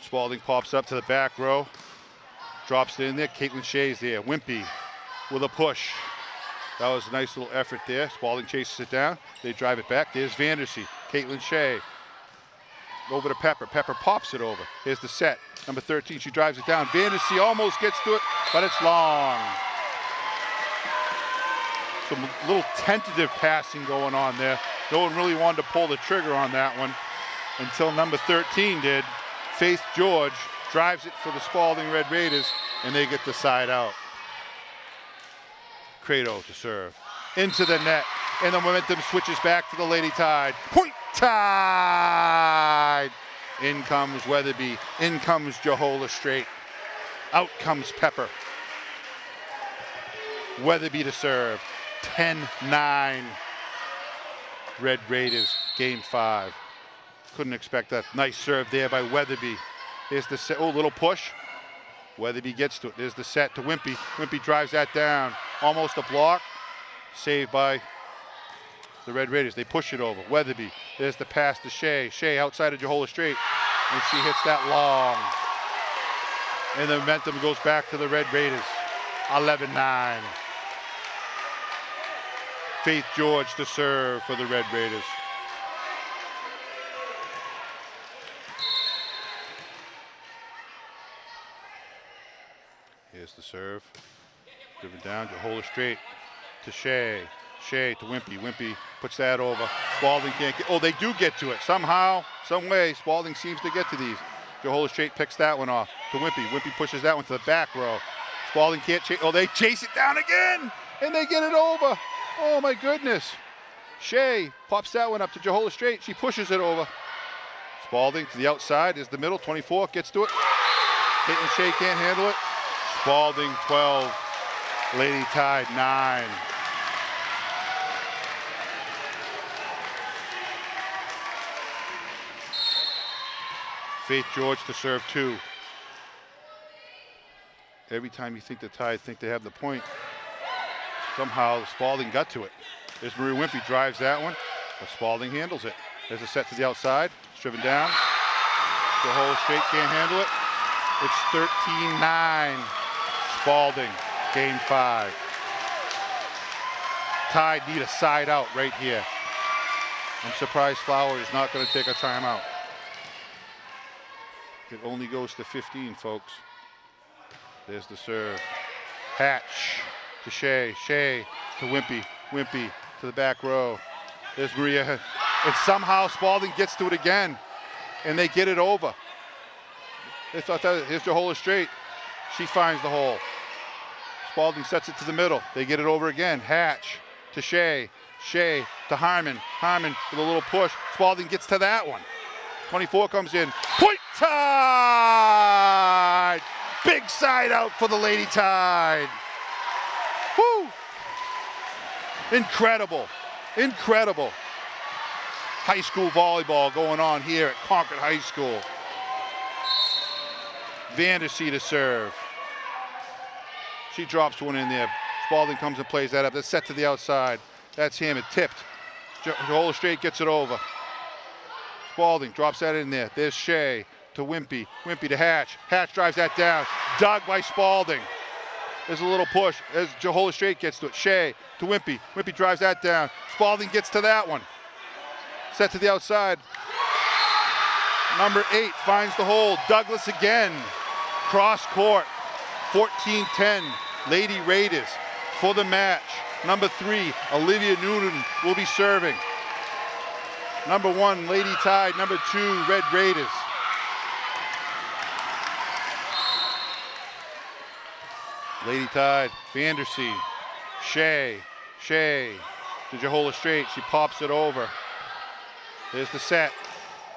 Spaulding pops up to the back row. Drops it in there. Caitlin Shea's there. Wimpy with a push. That was a nice little effort there. Spaulding chases it down. They drive it back. There's Vandersea. Caitlin Shea. Over to Pepper. Pepper pops it over. Here's the set. Number 13, she drives it down. Vandersea almost gets to it, but it's long. Some little tentative passing going on there. No one really wanted to pull the trigger on that one until number 13 did. Faith George drives it for the Spaulding Red Raiders, and they get the side out. Credo to serve. Into the net, and the momentum switches back to the Lady Tide. Point Tide! In comes Weatherby. In comes Jehola Strait. Out comes Pepper. Weatherby to serve. 10-9. Red Raiders, game 5. Couldn't expect that. Nice serve there by Weatherby. There's the set. Oh, little push. Weatherby gets to it. There's the set to Wimpy. Wimpy drives that down. Almost a block. Saved by the Red Raiders. They push it over. Weatherby. There's the pass to Shea. Shea outside of Jehola Strait. And she hits that long. And the momentum goes back to the Red Raiders. 11-9. Faith George to serve for the Red Raiders. Here's the serve. Driven down, Jehola Strait to Shea. Shea to Wimpy. Wimpy puts that over. Spaulding can't get, oh, they do get to it. Somehow, some way, Spaulding seems to get to these. Jehola Strait picks that one off to Wimpy. Wimpy pushes that one to the back row. Spaulding can't chase, oh, they chase it down again, and they get it over. Oh my goodness. Shea pops that one up to Jehola Strait. She pushes it over. Spaulding to the outside is the middle. 24 gets to it. Caitlin Shea can't handle it. Spaulding 12. Lady Tide 9. Faith George to serve 2. Every time you think the Tide think they have the point, somehow Spaulding got to it. There's Marie Wimpy, drives that one, but Spaulding handles it. There's a set to the outside, it's driven down. Jehola Strait can't handle it. It's 13-9. Spaulding, game 5. Tide need a side out right here. I'm surprised Flower is not going to take a timeout. It only goes to 15, folks. There's the serve. Hatch to Shea. Shea to Wimpy. Wimpy to the back row. There's Maria. And somehow Spaulding gets to it again. And they get it over. They thought that, here's Jehola Strait. She finds the hole. Spaulding sets it to the middle. They get it over again. Hatch to Shea. Shea to Harmon. Harmon with a little push. Spaulding gets to that one. 24 comes in. Point Tide! Big side out for the Lady Tide. Woo! Incredible. Incredible. High school volleyball going on here at Concord High School. Vandersea to serve. She drops one in there. Spaulding comes and plays that up. That's set to the outside. That's him. It tipped. Jehola Strait gets it over. Spaulding drops that in there. There's Shea to Wimpy. Wimpy to Hatch. Hatch drives that down. Dug by Spaulding. There's a little push as Jehola Strait gets to it. Shea to Wimpy. Wimpy drives that down. Spaulding gets to that one. Set to the outside. Number 8 finds the hole. Douglas again. Cross court. 14-10. Lady Raiders for the match. Number 3, Olivia Noonan will be serving. Number 1, Lady Tide. Number 2, Red Raiders. Lady Tide, Vandersea, Shea to Jahola Straight. She pops it over. There's the set.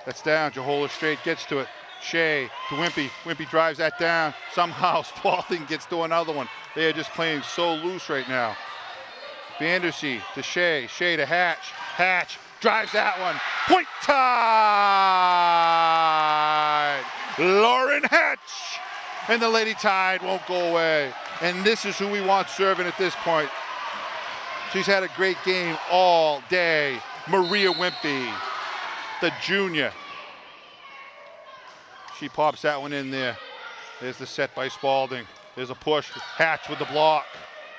That's down. Jahola Straight gets to it. Shea to Wimpy. Wimpy drives that down. Somehow Spaulding gets to another one. They are just playing so loose right now. Vandersea to Shea. Shea to Hatch. Hatch drives that one. Point Tide! Lauren Hatch! And the Lady Tide won't go away. And this is who we want serving at this point. She's had a great game all day. Maria Wimpy, the junior. She pops that one in there. There's the set by Spaulding. There's a push. Hatch with the block.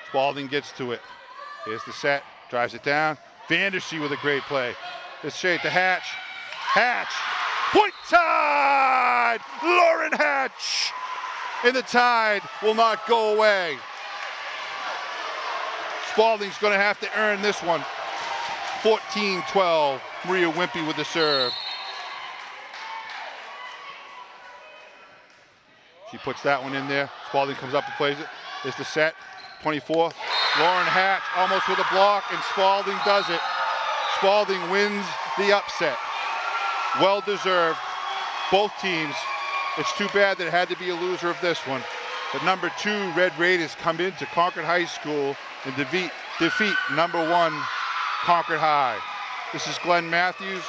Spaulding gets to it. There's the set. Drives it down. Vandersea with a great play. It's straight to Hatch. Hatch. Point Tide! Lauren Hatch! And the Tide will not go away. Spaulding's going to have to earn this one. 14-12. Maria Wimpy with the serve. She puts that one in there. Spaulding comes up and plays it. There's the set. 24. Lauren Hatch almost with a block, and Spaulding does it. Spaulding wins the upset. Well deserved. Both teams. It's too bad that it had to be a loser of this one. But number 2 Red Raiders come into Concord High School and defeat number 1 Concord High. This is Glenn Matthews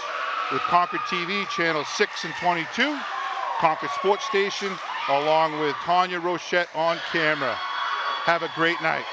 with ConcordTV, channel 6 and 22, Concord Sports Station, along with Tanya Rochette on camera. Have a great night.